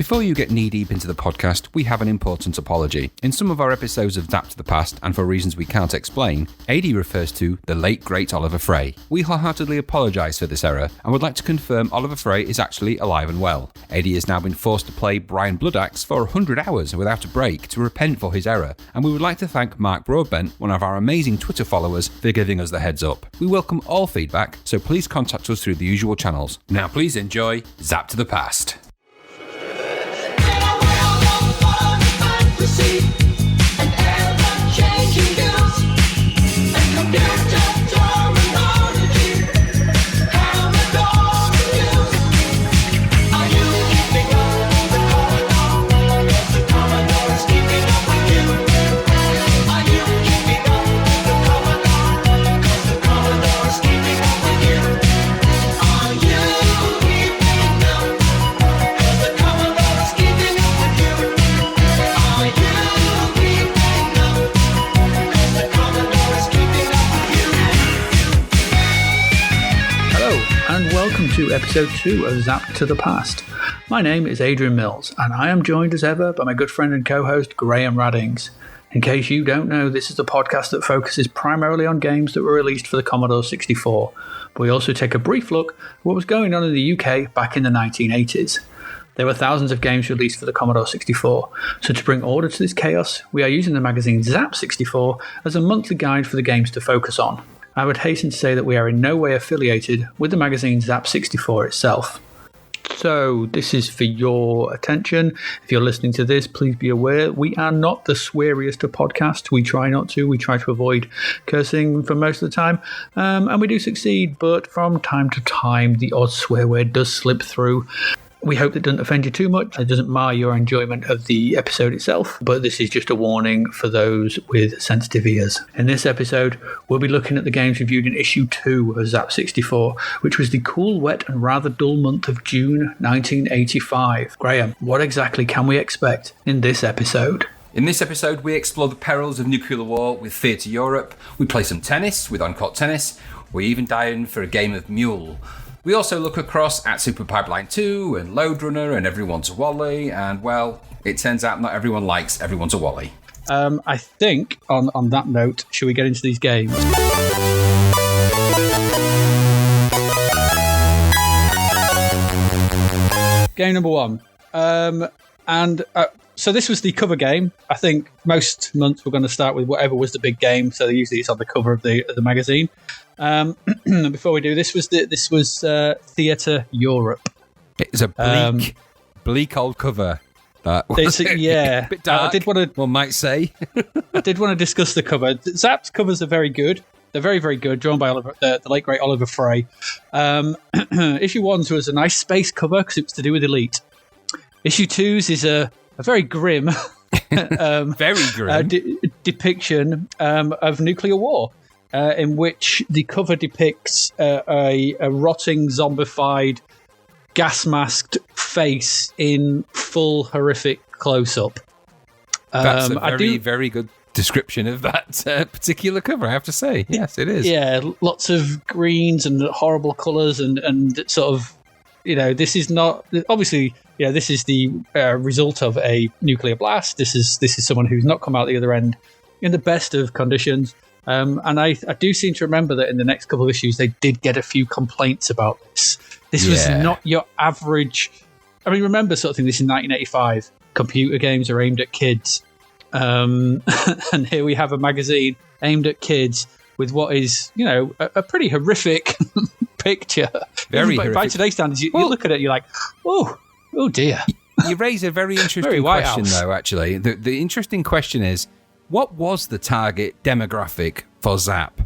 Before you get knee-deep into the podcast, we have an important apology. In some of our episodes of Zapped to the Past, and for reasons we can't explain, AD refers to the late great Oliver Frey. We wholeheartedly apologise for this error, and would like to confirm Oliver Frey is actually alive and well. AD has now been forced to play Brian Bloodaxe for 100 hours without a break to repent for his error, and we would like to thank Mark Broadbent, one of our amazing Twitter followers, for giving us the heads up. We welcome all feedback, so please contact us through the usual channels. Now please enjoy Zapped to the Past. Welcome to episode 2 of Zapped to the Past. My name is Adrian Mills, and I am joined as ever by my good friend and co-host Graham Raddings. In case you don't know, this is the podcast that focuses primarily on games that were released for the Commodore 64, but we also take a brief look at what was going on in the UK back in the 1980s. There were thousands of games released for the Commodore 64, so to bring order to this chaos, we are using the magazine Zapped 64 as a monthly guide for the games to focus on. I would hasten to say that we are in no way affiliated with the magazine Zapped 64 itself. So, this is for your attention. If you're listening to this, please be aware we are not the sweariest of podcasts. We try not to. We try to avoid cursing for most of the time. And we do succeed, but from time to time, the odd swear word does slip through. We hope that doesn't offend you too much. It doesn't mar your enjoyment of the episode itself, but this is just a warning for those with sensitive ears. In this episode, we'll be looking at the games reviewed in issue 2 of Zapped 64, which was the cool, wet and rather dull month of June 1985. Graham, what exactly can we expect in this episode? In this episode, we explore the perils of nuclear war with Theatre Europe. We play some tennis with On-Court Tennis. We even dive in for a game of M.U.L.E. We also look across at Super Pipeline 2 and Loderunner and Everyone's a Wally, and well, it turns out not everyone likes Everyone's a Wally. I think, on that note, should we get into these games? Game number 1. So this was the cover game. I think most months we're going to start with whatever was the big game, so usually it's on the cover of the magazine. Before we do, this was Theatre Europe. It's a bleak old cover. That was yeah, a bit dark. I did want to. One might say. I did want to discuss the cover. Zapp's covers are very good. They're very, very good. Drawn by the late great Oliver Frey. Issue 1's was a nice space cover because it was to do with Elite. Issue 2's is a very grim, very grim depiction of nuclear war. In which the cover depicts a rotting, zombified, gas-masked face in full horrific close-up. That's a very good description of that particular cover, I have to say. Yes, it is. Yeah, lots of greens and horrible colours and sort of, this is not... Obviously, this is the result of a nuclear blast. This is someone who's not come out the other end in the best of conditions. And I do seem to remember that in the next couple of issues, they did get a few complaints about this. This was not your average... I mean, remember sort of thing, this is 1985. Computer games are aimed at kids. And here we have a magazine aimed at kids with what is, a pretty horrific picture. Very horrific. By today's standards, you look at it, you're like, oh dear. You raise a very interesting question, though, actually. The interesting question is, what was the target demographic for Zapp?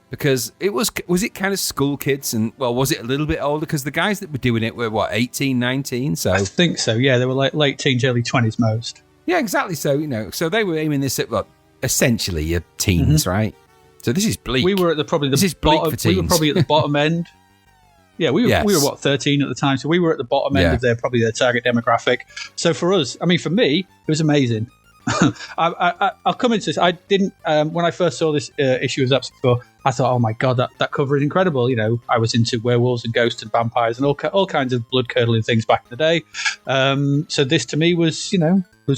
Because was it kind of school kids, and was it a little bit older? Because the guys that were doing it were 18, 19? So I think so. Yeah, they were like late teens, early 20s most. Yeah, exactly. So so they were aiming this at essentially your teens, right? So this is bleak. We were at bottom. We were probably at the bottom end. Yeah, we were 13 at the time, so we were at the bottom end of their target demographic. So for us, I mean, for me, it was amazing. I'll come into this. I didn't when I first saw this issue of Zapped before. I thought, oh my god, that cover is incredible. You know, I was into werewolves and ghosts and vampires and all kinds of blood curdling things back in the day. So this to me was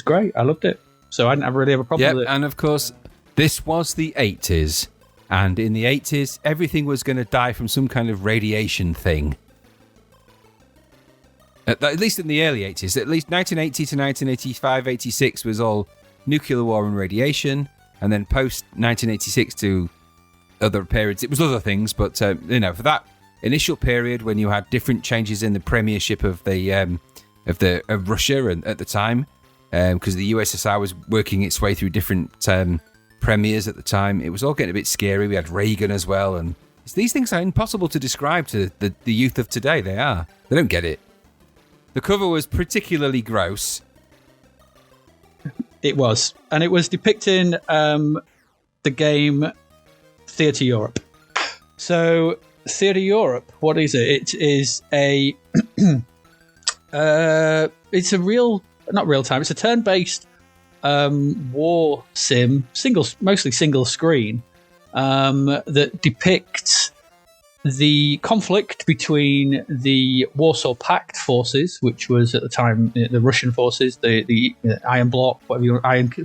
great. I loved it. So I didn't really have a problem with it. And of course, this was the 80s, and in the 80s, everything was going to die from some kind of radiation thing. At least in the early 80s, at least 1980 to 1985, 86 was all nuclear war and radiation, and then post 1986 to other periods, it was other things. But for that initial period when you had different changes in the premiership of of Russia and at the time, because the USSR was working its way through different premiers at the time, it was all getting a bit scary. We had Reagan as well, and these things are impossible to describe to the youth of today. They don't get it. The cover was particularly gross. It was. And it was depicting the game Theatre Europe. So, Theatre Europe, what is it? It is a... it's a not real time, it's a turn-based war sim, mostly single screen, that depicts the conflict between the Warsaw Pact forces, which was at the time the Russian forces, the Iron Bloc,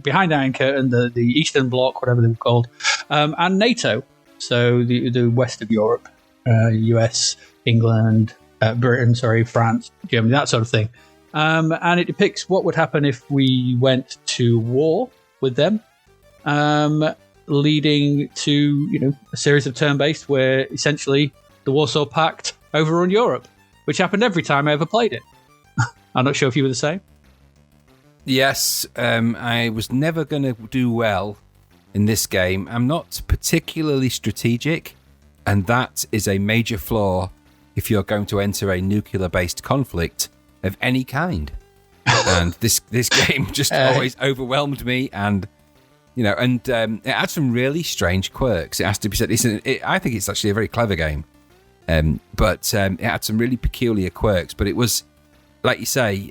behind Iron Curtain, the Eastern Bloc, whatever they were called, and NATO, so the west of Europe, US, England, Britain, France, Germany, that sort of thing. And it depicts what would happen if we went to war with them, leading to a series of turn-based where essentially the Warsaw Pact overrun Europe, which happened every time I ever played it. I'm not sure if you were the same. Yes, I was never going to do well in this game. I'm not particularly strategic, and that is a major flaw if you're going to enter a nuclear-based conflict of any kind. And this game just always overwhelmed me, and it had some really strange quirks. It has to be said. I think it's actually a very clever game, but it had some really peculiar quirks. But it was, like you say,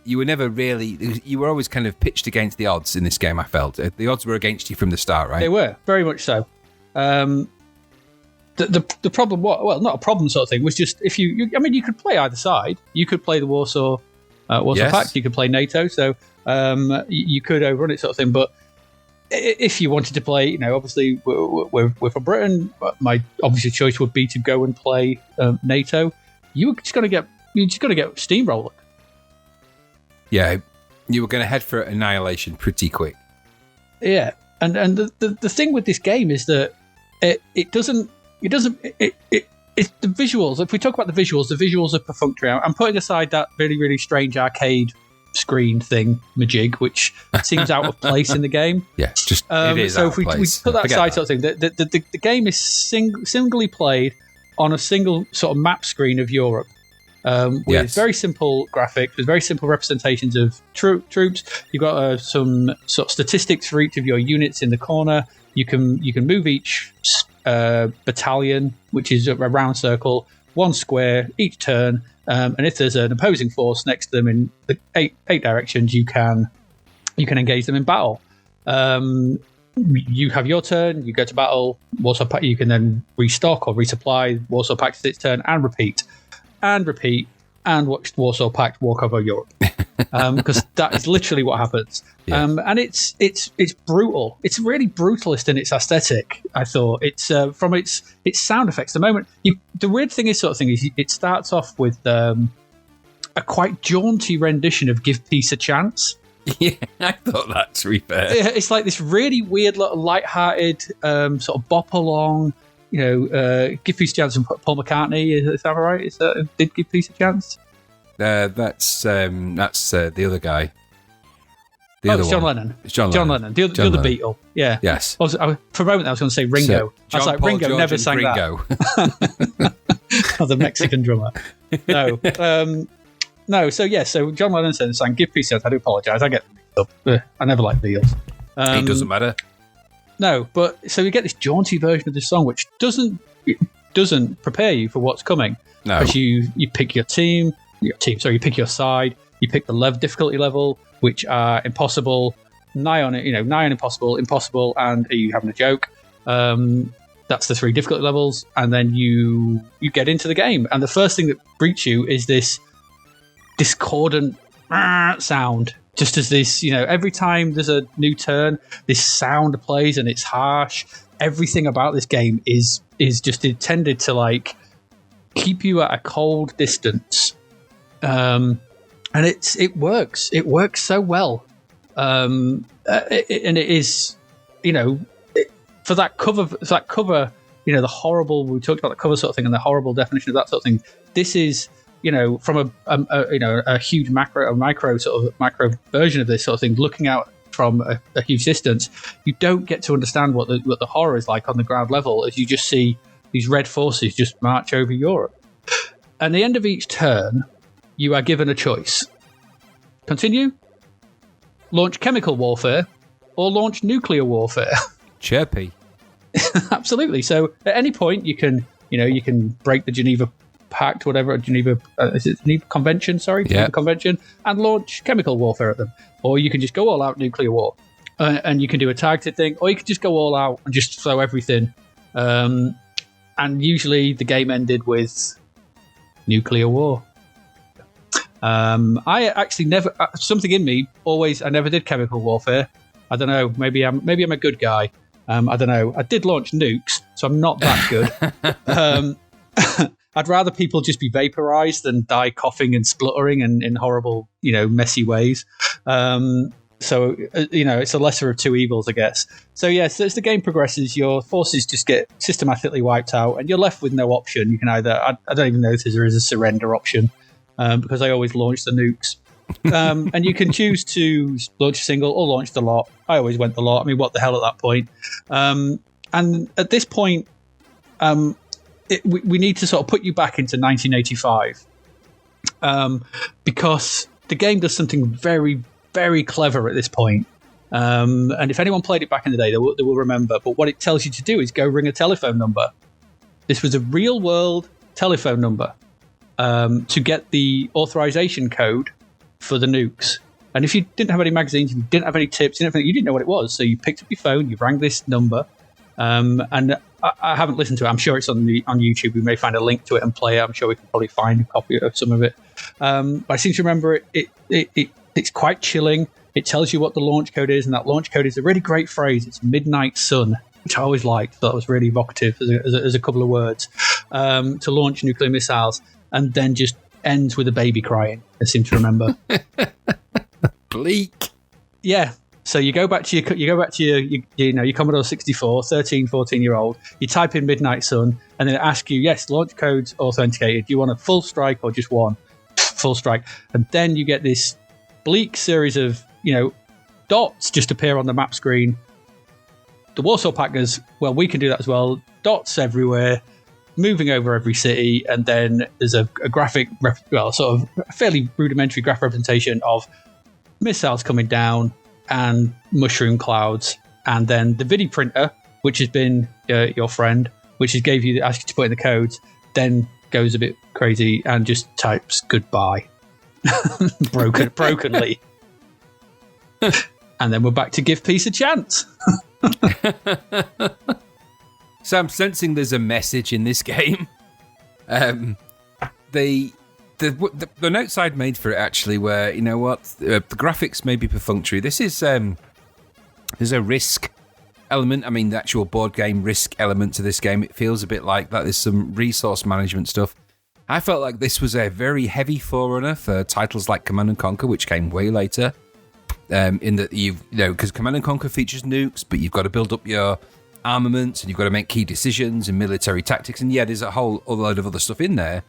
you were always kind of pitched against the odds in this game. I felt the odds were against you from the start, right? They were very much so. The problem, not a problem sort of thing, was just if you could play either side. You could play the Warsaw Pact, you could play NATO, so you could overrun it sort of thing. But if you wanted to play, obviously we're from Britain. My obvious choice would be to go and play NATO. You're just going to get steamrolled. Yeah, you were going to head for annihilation pretty quick. Yeah, and the thing with this game is that it's the visuals. If we talk about the visuals are perfunctory. I'm putting aside that really, really strange arcade screen thing, majig, which seems out of place in the game. Yeah, it is. So if we put that aside, sort of thing, the game is singly played on a single sort of map screen of Europe, with very simple graphics, with very simple representations of troops. You've got some sort of statistics for each of your units in the corner. You can move each battalion, which is a round circle, one square each turn, and if there's an opposing force next to them in the eight directions, you can engage them in battle. You have your turn, you go to battle. Warsaw Pact, you can then restock or resupply. Warsaw Pact is its turn, and repeat, and watch Warsaw Pact walk over Europe, because that is literally what happens. Yeah. And it's brutal. It's really brutalist in its aesthetic. I thought it's from its sound effects. The weird thing is it starts off with a quite jaunty rendition of "Give Peace a Chance." Yeah, I thought that, to be fair. It's like this really weird, little light-hearted sort of bop along. Give Peace a Chance from Paul McCartney. Is that right? Did Give Peace a Chance? That's the other guy. It's John Lennon. It's John Lennon. The other Beatle. Yeah. Yes. For a moment, I was going to say Ringo. I was like, Ringo George never sang Ringo. that. Oh, the Mexican drummer. No. No. So John Lennon sang "Give Peace a Chance." I do apologise. I get them mixed up. I never liked the Beatles. It doesn't matter. No, but so you get this jaunty version of this song, which doesn't prepare you for what's coming. No. Because you pick your team. You pick your side. You pick the difficulty level, which are impossible, nigh on impossible, and are you having a joke? That's the 3 difficulty levels, and then you get into the game, and the first thing that greets you is this discordant sound. Just as this, every time there's a new turn, this sound plays and it's harsh. Everything about this game is just intended to like keep you at a cold distance, and it works. It works so well, and it is, for that cover, the horrible. We talked about the cover sort of thing and the horrible definition of that sort of thing. This is, from a huge micro version of this sort of thing, looking out from a huge distance, you don't get to understand what the horror is like on the ground level, as you just see these red forces just march over Europe. At the end of each turn, you are given a choice: continue, launch chemical warfare, or launch nuclear warfare. Chirpy. Absolutely. So at any point, you can break the Geneva Pact, whatever, Geneva Convention, Geneva Convention, and launch chemical warfare at them. Or you can just go all out nuclear war, and you can do a targeted thing, or you can just go all out and just throw everything. And usually the game ended with nuclear war. I actually never, something in me I never did chemical warfare. I don't know, maybe I'm a good guy. I don't know. I did launch nukes, so I'm not that good. I'd rather people just be vaporized than die coughing and spluttering and in horrible, messy ways. So, it's a lesser of two evils, I guess. So, yes, as the game progresses, your forces just get systematically wiped out, and you're left with no option. You can either, I don't even know if there is a surrender option, because I always launch the nukes. And you can choose to launch a single or launch the lot. I always went the lot. I mean, what the hell at that point? And at this point, we need to sort of put you back into 1985, because the game does something very, very clever at this point. And if anyone played it back in the day, they will remember. But what it tells you to do is go ring a telephone number. This was a real-world telephone number to get the authorization code for the nukes. And if you didn't have any magazines, if you didn't have any tips, you didn't know what it was. So you picked up your phone, you rang this number, and I haven't listened to it. I'm sure it's on YouTube. We may find a link to it and play it. I'm sure we can probably find a copy of some of it. But I seem to remember it's quite chilling. It tells you what the launch code is, and that launch code is a really great phrase. It's Midnight Sun, which I always liked. Thought was really evocative as a couple of words, to launch nuclear missiles, and then just ends with a baby crying. I seem to remember. Bleak. Yeah. So you go back to your Commodore 64, 13, 14-year-old. You type in Midnight Sun, and then it asks you, yes, launch code's authenticated. Do you want a full strike or just one? Full strike. And then you get this bleak series of, dots just appear on the map screen. The Warsaw Packers, well, we can do that as well. Dots everywhere, moving over every city, and then there's a graphic, sort of a fairly rudimentary graphic representation of missiles coming down and mushroom clouds, and then the video printer, which has been your friend, which has asked you to put in the codes, then goes a bit crazy and just types goodbye brokenly. And then we're back to give peace a chance. So I'm sensing there's a message in this game. The notes I'd made for it actually were, the graphics may be perfunctory. This is there's a risk element. I mean, the actual board game risk element to this game. It feels a bit like that. There's some resource management stuff. I felt like this was a very heavy forerunner for titles like Command & Conquer, which came way later. In that because Command & Conquer features nukes, but you've got to build up your armaments and you've got to make key decisions and military tactics. And there's a whole other load of other stuff in there.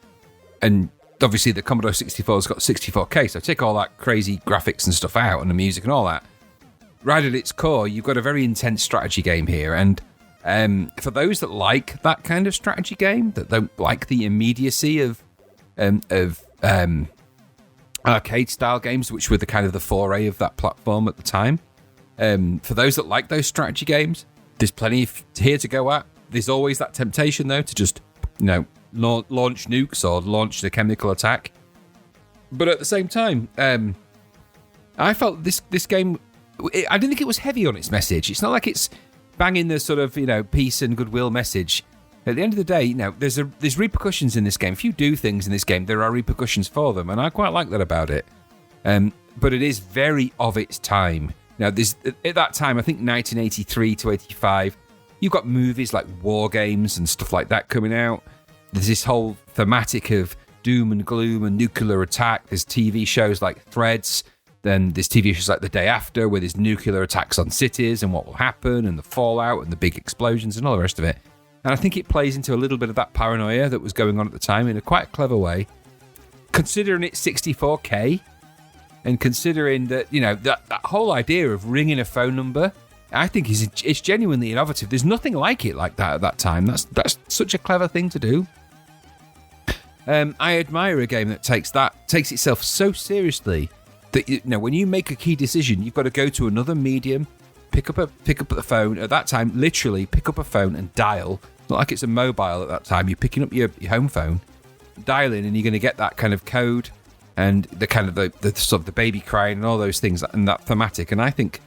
And obviously the Commodore 64's got 64K, so take all that crazy graphics and stuff out and the music and all that. Right at its core, you've got a very intense strategy game here. And for those that like that kind of strategy game, that don't like the immediacy of arcade-style games, which were the kind of the foray of that platform at the time, for those that like those strategy games, there's plenty here to go at. There's always that temptation, though, to just, launch nukes or launch the chemical attack. But at the same time, I felt this game I didn't think it was heavy on its message. It's not like it's banging the sort of, peace and goodwill message. At the end of the day, there's repercussions in this game. If you do things in this game, there are repercussions for them, and I quite like that about it. But it is very of its time. Now, at that time, I think 1983 to 85, you've got movies like War Games and stuff like that coming out. There's this whole thematic of doom and gloom and nuclear attack. There's TV shows like Threads. Then there's TV shows like The Day After, where there's nuclear attacks on cities and what will happen and the fallout and the big explosions and all the rest of it. And I think it plays into a little bit of that paranoia that was going on at the time in a quite clever way. Considering it's 64K, and considering that, that whole idea of ringing a phone number, I think it's genuinely innovative. There's nothing like it like that at that time. That's such a clever thing to do. I admire a game that takes itself so seriously that when you make a key decision, you've got to go to another medium, pick up the phone. At that time, literally pick up a phone and dial. Not like it's a mobile at that time. You're picking up your home phone, dialing, and you're going to get that kind of code and the kind of the sort of the baby crying and all those things and that thematic. And I think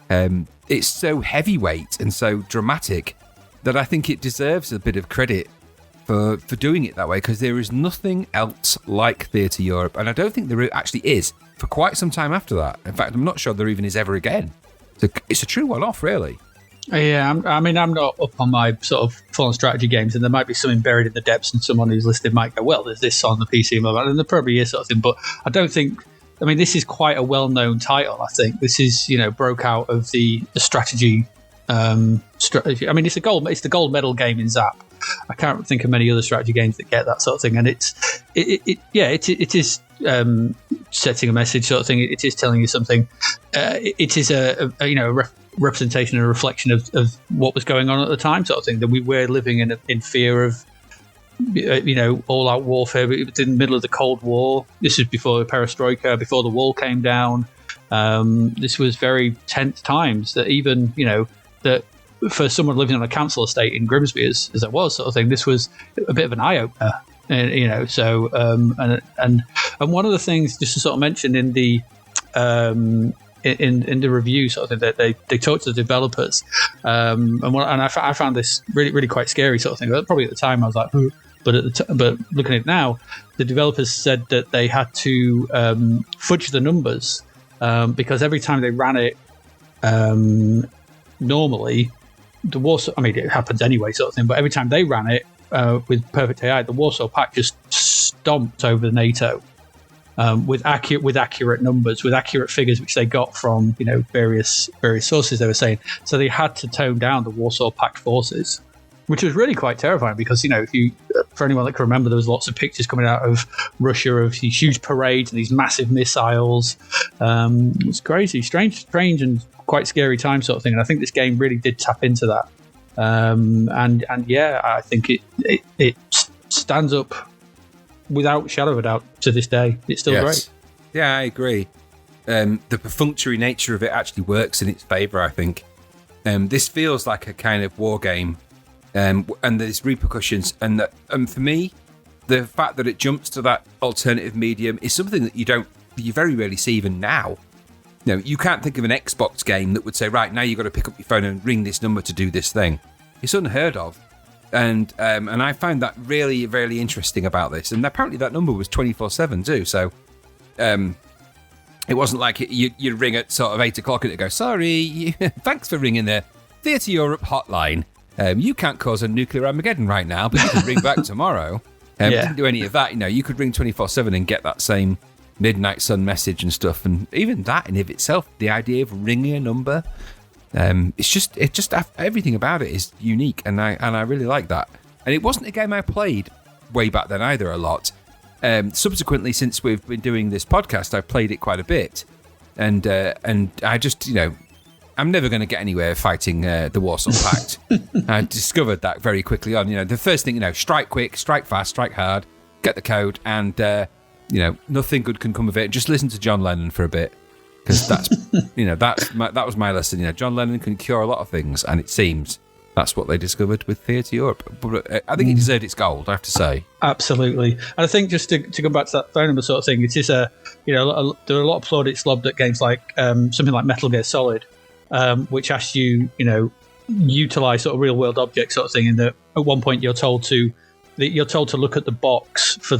it's so heavyweight and so dramatic that I think it deserves a bit of credit for doing it that way, because there is nothing else like Theatre Europe, and I don't think there actually is for quite some time after that. In fact, I'm not sure there even is ever again. So it's a true one-off, really. Yeah, I'm not up on my sort of full-on strategy games, and there might be something buried in the depths, and someone who's listening might go, well, there's this on the PC mobile, and there probably is sort of thing, but I don't think... I mean, this is quite a well-known title, I think. This is, broke out of the strategy... strategy. I mean, it's the gold medal game in Zapped. I can't think of many other strategy games that get that sort of thing, and it is setting a message sort of thing. It is telling you something. It is a representation and a reflection of what was going on at the time, sort of thing. That we were living in fear of all-out warfare. It was in the middle of the Cold War. This was before the perestroika, before the wall came down. This was very tense times. That even that. For someone living on a council estate in Grimsby, as it was, sort of thing, this was a bit of an eye opener, So, and one of the things, just to sort of mention in the in the review, sort of thing, that they talked to the developers, and I found this really, really quite scary, sort of thing. Probably at the time I was like, but looking at it now, the developers said that they had to fudge the numbers because every time they ran it, normally. The Warsaw, I mean, it happens anyway, sort of thing. But every time they ran it with perfect AI, the Warsaw Pact just stomped over NATO with accurate numbers, with accurate figures, which they got from various sources. They were saying, so they had to tone down the Warsaw Pact forces, which was really quite terrifying because if you, for anyone that can remember, there was lots of pictures coming out of Russia of these huge parades and these massive missiles. It was crazy, strange, and quite scary time sort of thing, and I think this game really did tap into that. And yeah, I think it stands up without shadow of a doubt to this day. It's still great. Yeah, I agree. The perfunctory nature of it actually works in its favour, I think. This feels like a kind of war game, and there's repercussions, and for me, the fact that it jumps to that alternative medium is something that you very rarely see even now. You can't think of an Xbox game that would say, right, now you've got to pick up your phone and ring this number to do this thing. It's unheard of. And I found that really, really interesting about this. And apparently that number was 24/7 too. So it wasn't like you'd ring at sort of 8 o'clock and it'd go, sorry, thanks for ringing the Theatre Europe hotline. You can't cause a nuclear Armageddon right now, but you can ring back tomorrow. It didn't do any of that. You could ring 24/7 and get that same Midnight Sun message and stuff, and even that in of itself, the idea of ringing a number, it's just everything about it is unique, and I really like that. And it wasn't a game I played way back then either a lot. Subsequently, since we've been doing this podcast, I've played it quite a bit, and I just I'm never going to get anywhere fighting the Warsaw Pact. I discovered that very quickly on. The first thing, strike quick, strike fast, strike hard, get the code, and nothing good can come of it. Just listen to John Lennon for a bit, because that's that was my lesson. John Lennon can cure a lot of things, and it seems that's what they discovered with Theatre Europe. But I think it deserved its gold, I have to say. Absolutely. And I think just to go back to that phone number sort of thing, it is there are a lot of plaudits lobbed at games like something like Metal Gear Solid, which asks you, utilize sort of real world objects sort of thing. And that at one point you're told to look at the box for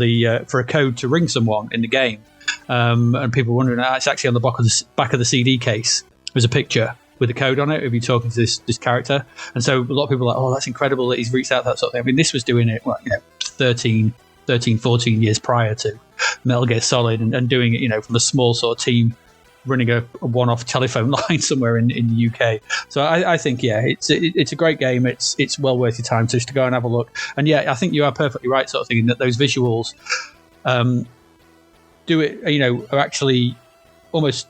a code to ring someone in the game, and people are wondering, it's actually on the back of the CD case. There's a picture with a code on it if you're talking to this character. And so a lot of people are like, oh, that's incredible that he's reached out that sort of thing. I mean, this was doing it 13, 14 years prior to Metal Gear Solid, and doing it, from a small sort of team running a one-off telephone line somewhere in the UK. So I think, it's a great game. It's well worth your time just to go and have a look. And I think you are perfectly right sort of thing, in that those visuals are actually almost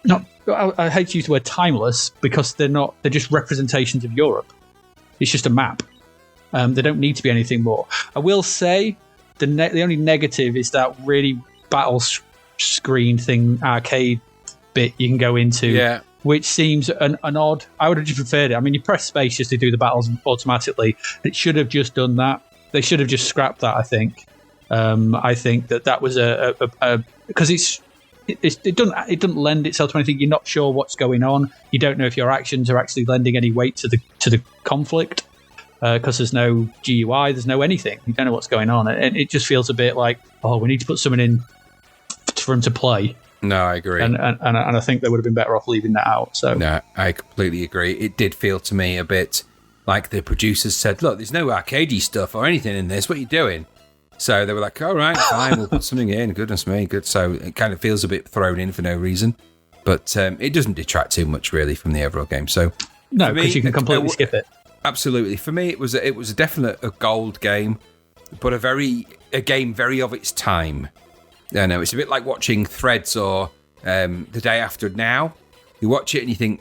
not, I hate to use the word timeless, because they're just representations of Europe. It's just a map. They don't need to be anything more. I will say the only negative is that really battle screen thing, arcade bit you can go into, which seems an odd. I would have just preferred it. I mean, you press space just to do the battles automatically. It should have just done that. They should have just scrapped that, I think. I think that was because it doesn't lend itself to anything. You're not sure what's going on. You don't know if your actions are actually lending any weight to the conflict, because there's no GUI, there's no anything. You don't know what's going on, and it just feels a bit like, oh, we need to put someone in for him to play. No, I agree, and I think they would have been better off leaving that out. So no, I completely agree. It did feel to me a bit like the producers said, "Look, there's no arcadey stuff or anything in this. What are you doing?" So they were like, all right, fine, we'll put something in. Goodness me, good. So it kind of feels a bit thrown in for no reason. But it doesn't detract too much, really, from the overall game. So no, because you can completely skip it. Absolutely. For me, it was a definite gold game, but a game very of its time. I know, it's a bit like watching Threads or The Day After Now. You watch it and you think,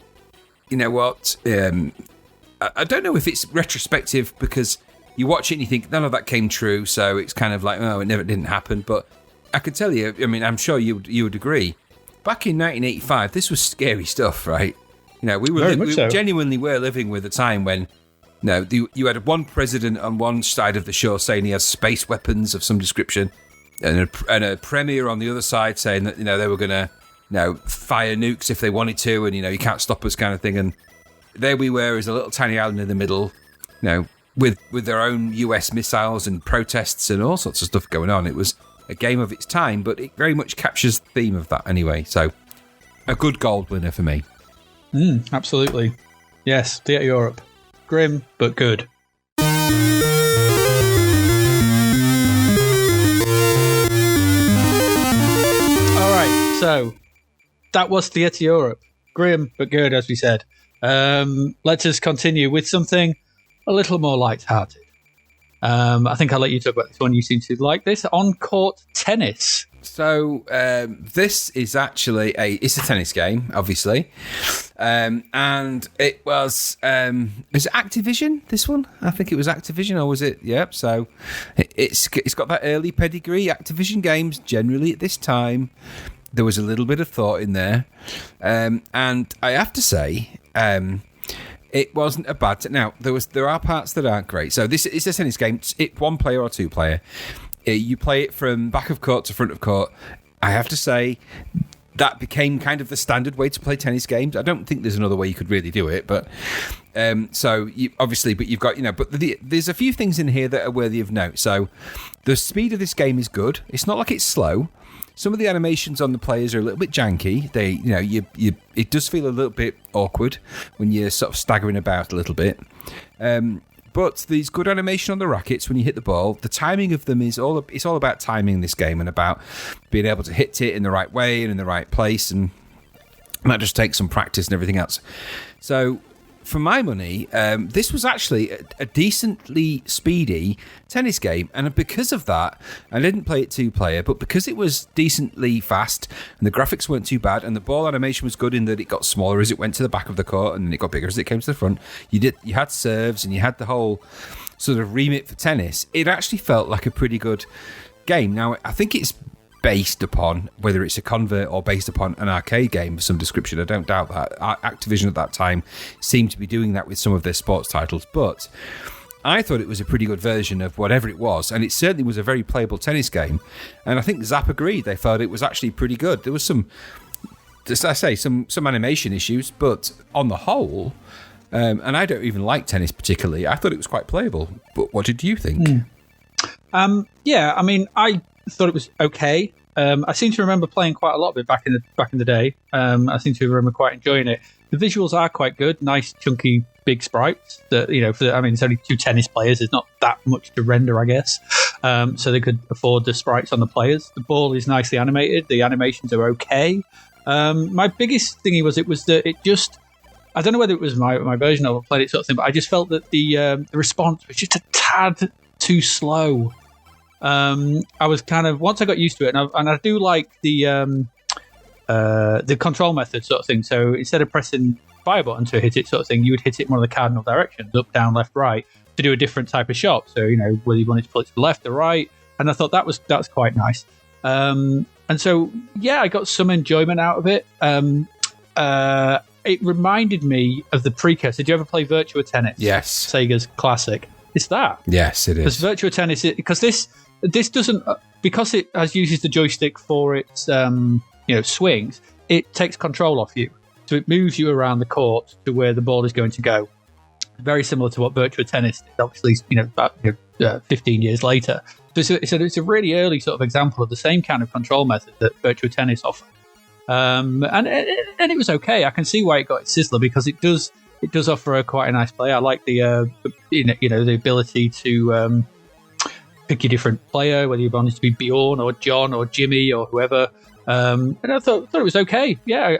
you know what? I don't know if it's retrospective, because you watch it and you think none of that came true, so it's kind of like, oh, it never didn't happen. But I can tell you, I mean, I'm sure you would agree. Back in 1985, this was scary stuff, right? We genuinely were living with a time when, you had one president on one side of the shore saying he has space weapons of some description, and a premier on the other side saying that they were going to fire nukes if they wanted to, and you can't stop us, kind of thing. And there we were as a little tiny island in the middle, with their own US missiles and protests and all sorts of stuff going on. It was a game of its time, but it very much captures the theme of that anyway. So a good gold winner for me. Absolutely. Yes, Theatre Europe. Grim, but good. All right, so that was Theatre Europe. Grim, but good, as we said. Let us continue with something a little more light-hearted. I think I'll let you talk about this one. You seem to like this. On-court tennis. So this is actually it's a tennis game, obviously, and it was is it Activision? This one, I think it was Activision, or was it? Yep. So it's got that early pedigree. Activision games generally at this time, there was a little bit of thought in there, and I have to say. It wasn't a bad. Now there are parts that aren't great. So this is a tennis game. It's one player or two player. You play it from back of court to front of court. I have to say that became kind of the standard way to play tennis games. I don't think there's another way you could really do it. But but you've got But there's a few things in here that are worthy of note. So the speed of this game is good. It's not like it's slow. Some of the animations on the players are a little bit janky. It does feel a little bit awkward when you're sort of staggering about a little bit. But there's good animation on the rackets when you hit the ball. The timing of them it's all about timing this game, and about being able to hit it in the right way and in the right place, and that just takes some practice and everything else. So for my money, this was actually a decently speedy tennis game. And because of that, I didn't play it two-player, but because it was decently fast and the graphics weren't too bad and the ball animation was good in that it got smaller as it went to the back of the court and it got bigger as it came to the front, you had serves and you had the whole sort of remit for tennis. It actually felt like a pretty good game. Now, I think it's based upon, whether it's a convert or based upon an arcade game of some description. I don't doubt that. Activision at that time seemed to be doing that with some of their sports titles, but I thought it was a pretty good version of whatever it was, and it certainly was a very playable tennis game. And I think Zap agreed. They felt it was actually pretty good. There was some, as I say, some animation issues, but on the whole, and I don't even like tennis particularly, I thought it was quite playable. But what did you think? Yeah, I mean, I thought it was okay. I seem to remember playing quite a lot of it back in the day. I seem to remember quite enjoying it. The visuals are quite good, nice, chunky, big sprites. That it's only 2 tennis players. There's not that much to render, I guess. So they could afford the sprites on the players. The ball is nicely animated. The animations are okay. My biggest thingy was that it just, I don't know whether it was my version of played it sort of thing, but I just felt that the response was just a tad too slow. I was kind of, once I got used to it, and I do like the control method sort of thing. So instead of pressing fire button to hit it sort of thing, you would hit it in one of the cardinal directions, up, down, left, right, to do a different type of shot. So, whether you wanted to pull it to the left or right. And I thought that's quite nice. And so, yeah, I got some enjoyment out of it. It reminded me of the precursor. Did you ever play Virtua Tennis? Yes. Sega's classic. It's that. Yes, it is. Because Virtua Tennis, because this doesn't, because it uses the joystick for its swings, it takes control off you. So it moves you around the court to where the ball is going to go. Very similar to what Virtua Tennis did, obviously, about 15 years later. So it's a really early sort of example of the same kind of control method that Virtua Tennis offered. And it was okay. I can see why it got its sizzler, because it does offer quite a nice play. I like the the ability to pick your different player, whether you wanted to be Bjorn or John or Jimmy or whoever. And I thought it was okay. Yeah,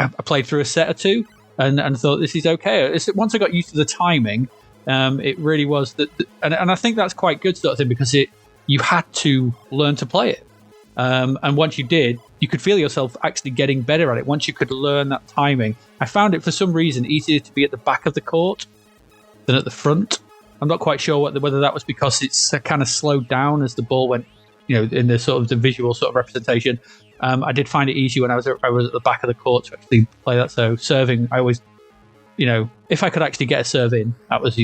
I played through a set or two and thought this is okay. Once I got used to the timing, it really was that, and I think that's quite good sort of thing, because you had to learn to play it. And once you did, you could feel yourself actually getting better at it. Once you could learn that timing, I found it for some reason easier to be at the back of the court than at the front. I'm not quite sure whether that was because it's kind of slowed down as the ball went, in the sort of the visual sort of representation. I did find it easy when I was at the back of the court to actually play that. So serving, I always, if I could actually get a serve in, that was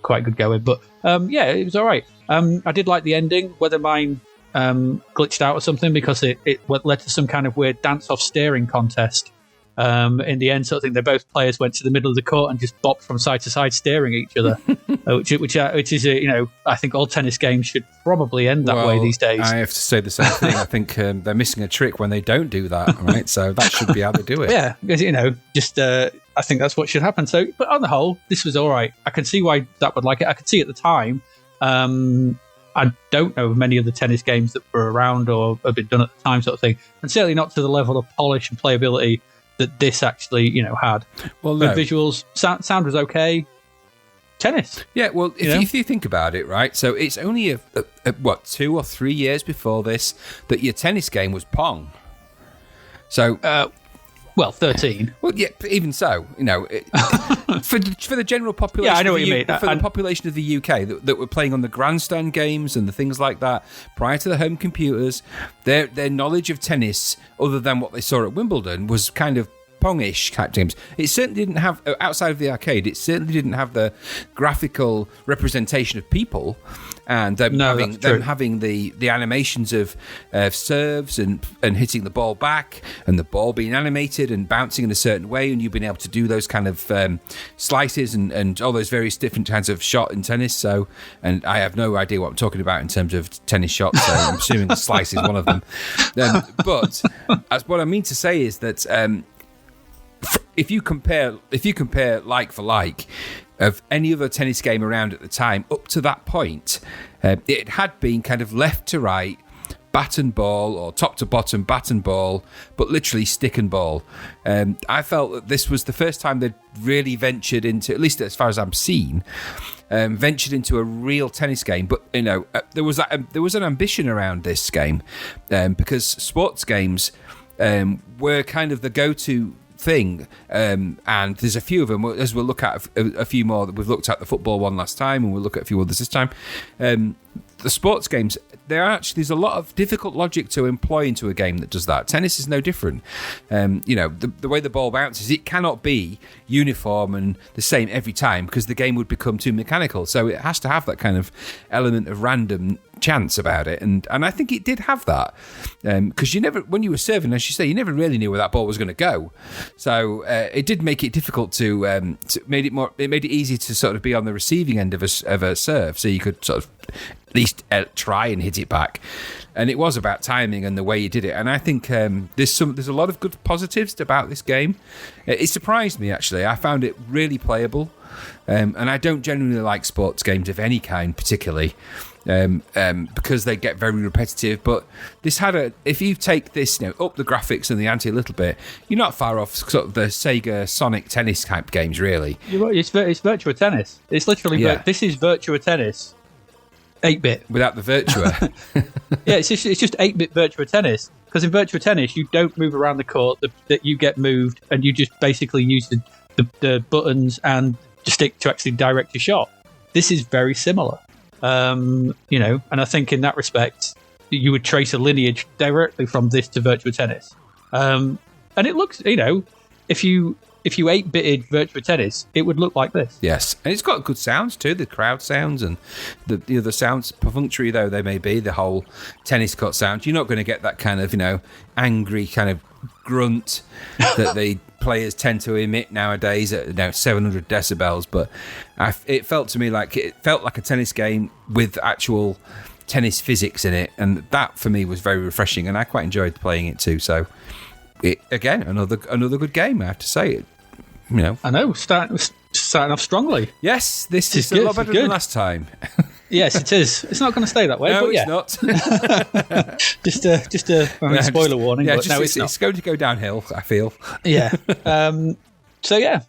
quite good going. But yeah, it was all right. I did like the ending, whether mine glitched out or something, because it led to some kind of weird dance-off staring contest. In the end, sort of thing, both players went to the middle of the court and just bopped from side to side, staring at each other, which is I think all tennis games should probably end that way these days. I have to say the same thing. I think they're missing a trick when they don't do that, right? So that should be how they do it. Yeah, because I think that's what should happen. So, but on the whole, this was all right. I can see why that would like it. I could see at the time. I don't know of many of the tennis games that were around or have been done at the time, sort of thing, and certainly not to the level of polish and playability that this actually, had. Well, no. The visuals, sound was okay. Tennis. Yeah, well, if you think about it, right, so it's only 2 or 3 years before this that your tennis game was Pong. So... 13. Well, yeah, even so, for the general population, yeah, I know what you mean. For the population of the UK that were playing on the grandstand games and the things like that prior to the home computers, their knowledge of tennis, other than what they saw at Wimbledon, was kind of Pong-ish type games. It certainly didn't have, outside of the arcade, it certainly didn't have the graphical representation of people, and them having the animations of serves and hitting the ball back, and the ball being animated and bouncing in a certain way, and you've been able to do those kind of slices and all those various different kinds of shot in tennis. So, and I have no idea what I'm talking about in terms of tennis shots, so I'm assuming the slice is one of them. But as what I mean to say is that if you compare like for like of any other tennis game around at the time up to that point, it had been kind of left to right, bat and ball, or top to bottom bat and ball, but literally stick and ball. I felt that this was the first time they'd really ventured into, at least as far as I'm seen, ventured into a real tennis game. But there was an ambition around this game, because sports games were kind of the go-to thing, and there's a few of them. As we'll look at a few more, we've looked at the football one last time, and we'll look at a few others this time. The sports games there's a lot of difficult logic to employ into a game that does that. Tennis is no different. The way the ball bounces, it cannot be uniform and the same every time because the game would become too mechanical. So it has to have that kind of element of random chance about it, and I think it did have that because when you were serving, as you say, you never really knew where that ball was going to go. So it did make it difficult it made it easy to sort of be on the receiving end of a serve, so you could sort of at least try and hit it back. And it was about timing and the way you did it. And I think there's a lot of good positives about this game. It surprised me, actually. I found it really playable. And I don't generally like sports games of any kind, particularly, because they get very repetitive. But this if you take this, up the graphics and the ante a little bit, you're not far off sort of the Sega Sonic tennis type games, really. You're right. It's Virtua Tennis. It's literally this is Virtua Tennis. 8-bit without the Virtua. Yeah, it's just 8-bit Virtua Tennis, because in Virtua Tennis you don't move around the court, that you get moved, and you just basically use the buttons and the stick to actually direct your shot. This is very similar, and I think in that respect you would trace a lineage directly from this to Virtua Tennis, and it looks, if you 8-bitted Virtua Tennis, it would look like this. Yes, and it's got good sounds too, the crowd sounds and the sounds, perfunctory though they may be, the whole tennis court sound. You're not going to get that kind of, angry kind of grunt that the players tend to emit nowadays at 700 decibels, but it felt like a tennis game with actual tennis physics in it, and that for me was very refreshing, and I quite enjoyed playing it too. So, again, another good game, I have to say. I know, starting off strongly. Yes, this is a lot better than last time. Yes, it is. It's not going to stay that way. No, but it's not. just a spoiler warning. Yeah, but no, it's not. It's going to go downhill, I feel. Yeah.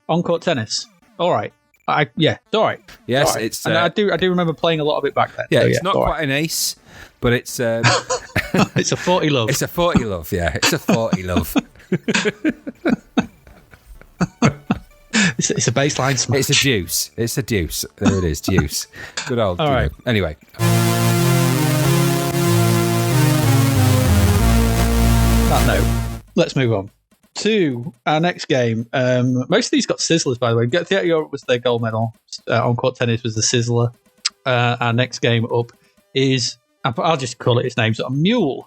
On-court tennis. All right. It's all right. Yes, all right. it's. And I do remember playing a lot of it back then. Yeah, so it's not quite an ace, but it's. It's a 40 love. It's a 40 love. Yeah, it's a 40 love. It's a baseline smash. It's a deuce. It's a deuce. There it is, deuce. Good old. All right. Anyway. That note, let's move on to our next game. Most of these got sizzlers, by the way. Theatre Europe was their gold medal. On-court tennis was the sizzler. Our next game up is, I'll just call it its name, so M.U.L.E.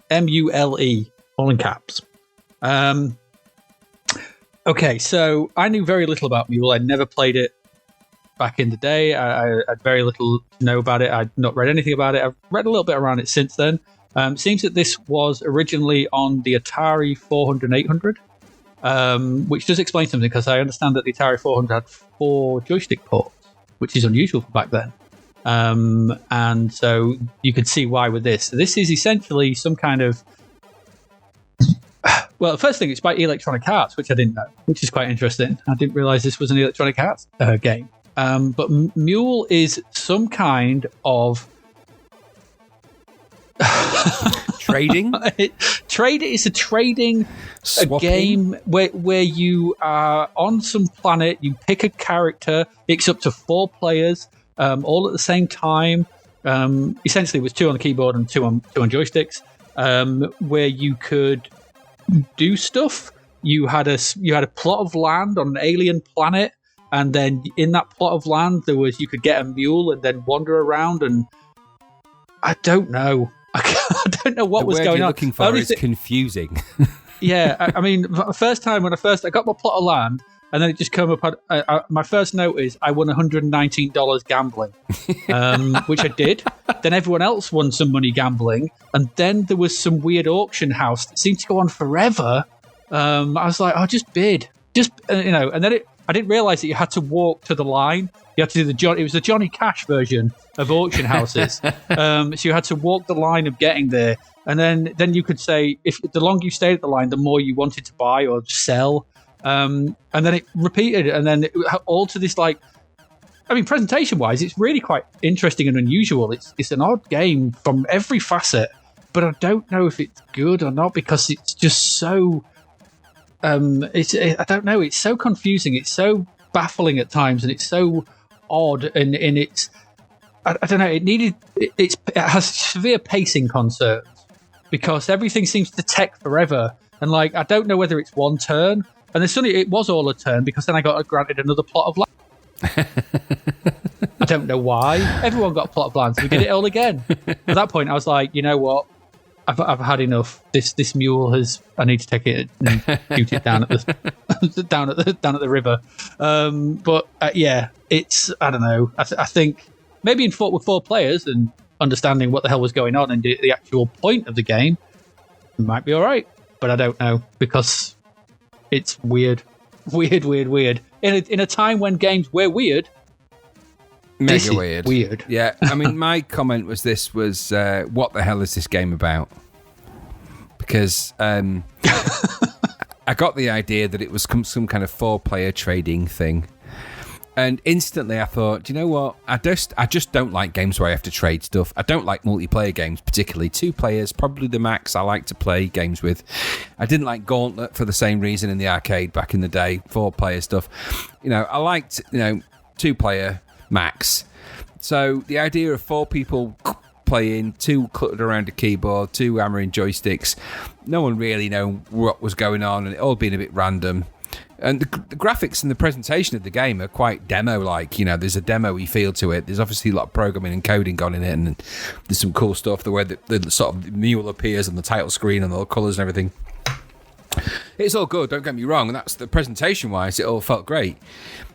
M-U-L-E, all in caps. Okay, so I knew very little about M.U.L.E. I'd never played it back in the day. I had very little to know about it. I'd not read anything about it. I've read a little bit around it since then. It seems that this was originally on the Atari 400 and 800, which does explain something, because I understand that the Atari 400 had 4 joystick ports, which is unusual for back then. And so you could see why with this. This is essentially some kind of... Well, the first thing, it's by Electronic Arts, which I didn't know, which is quite interesting. I didn't realise this was an Electronic Arts game. But M.U.L.E. is some kind of... Trading? It's a trading game where you are on some planet, you pick a character, it's up to 4 players, all at the same time. Essentially, it was 2 on the keyboard and 2 on joysticks, where you could do stuff. You had a plot of land on an alien planet, and then in that plot of land you could get a mule and then wander around, and I don't know. I don't know what was going on. The word you're looking for is confusing. Yeah, I mean, the first time when I got my plot of land, and then it just came up. My first note is I won $119 gambling, which I did. Then everyone else won some money gambling, and then there was some weird auction house that seemed to go on forever. I was like, oh, just bid, and then I didn't realise that you had to walk to the line. You had to do it was the Johnny Cash version of auction houses. So you had to walk the line of getting there, and then you could say, if the longer you stayed at the line, the more you wanted to buy or sell. And then it repeated, and then all to this, like, I mean, presentation-wise, it's really quite interesting and unusual. It's an odd game from every facet, but I don't know if it's good or not, because it's just so... I don't know, it's so confusing, it's so baffling at times, and it's so odd, and it's... I don't know. It has severe pacing concerns because everything seems to take forever, and like I don't know whether it's one turn, and then suddenly it was all a turn because then I got granted another plot of land. I don't know why. Everyone got a plot of land, so we did it all again. At that point, I was like, you know what? I've had enough. This mule has. I need to take it and shoot it down at the down at the river. But yeah, it's. I don't know. I think maybe in with 4 players and understanding what the hell was going on and the actual point of the game, it might be all right. But I don't know because it's weird. In a time when games were weird. Mega weird. Weird. Yeah, I mean, my comment was what the hell is this game about? Because I got the idea that it was some kind of 4-player trading thing. And instantly I thought, do you know what? I just don't like games where I have to trade stuff. I don't like multiplayer games, particularly 2 players, probably the max I like to play games with. I didn't like Gauntlet for the same reason in the arcade back in the day, 4-player stuff. I liked, 2-player max. So the idea of 4 people playing, 2 cluttered around a keyboard, 2 hammering joysticks, no one really know what was going on, and it all being a bit random. And the graphics and the presentation of the game are quite demo-like. There's a demo-y feel to it. There's obviously a lot of programming and coding gone in it, and there's some cool stuff, the way the sort of mule appears on the title screen and all the colours and everything. It's all good, don't get me wrong, and that's the presentation-wise, it all felt great.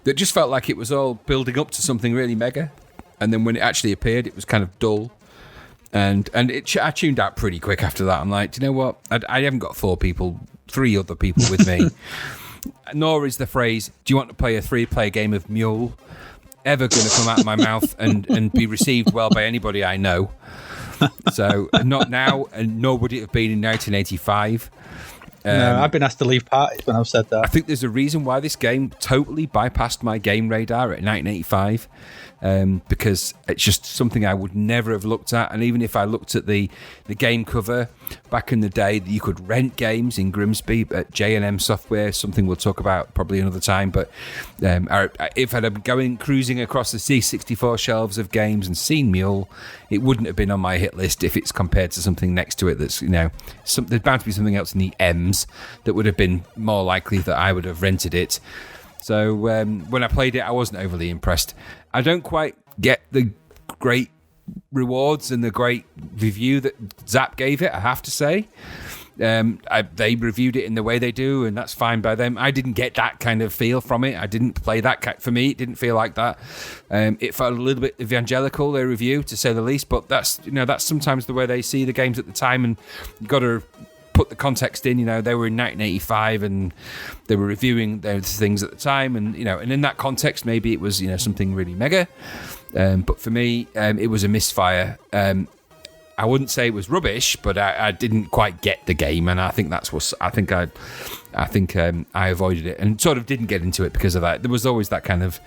It just felt like it was all building up to something really mega, and then when it actually appeared, it was kind of dull. And I tuned out pretty quick after that. I'm like, do you know what? I haven't got 4 people, 3 other people with me. Nor is the phrase, do you want to play a 3-player game of M.U.L.E. ever going to come out of my mouth and be received well by anybody I know. So, not now, and nor would it have been in 1985. No, I've been asked to leave parties when I've said that. I think there's a reason why this game totally bypassed my game radar at 1985, because it's just something I would never have looked at. And even if I looked at the game cover back in the day, you could rent games in Grimsby at J&M Software, something we'll talk about probably another time. But if I'd have been cruising across the C64 shelves of games and seen M.U.L.E., it wouldn't have been on my hit list if it's compared to something next to it that's, there's bound to be something else in the M's that would have been more likely that I would have rented it. So when I played it, I wasn't overly impressed. I don't quite get the great rewards and the great review that Zapped gave it, I have to say. They reviewed it in the way they do, and that's fine by them. I didn't get that kind of feel from it. I didn't play that. For me, it didn't feel like that. It felt a little bit evangelical, their review, to say the least, but that's sometimes the way they see the games at the time, and you've got to put the context in. They were in 1985 and they were reviewing those things at the time, and and in that context maybe it was something really mega, but for me it was a misfire. I wouldn't say it was rubbish, but I didn't quite get the game, and I think that's what I avoided it and sort of didn't get into it because of that. There was always that kind of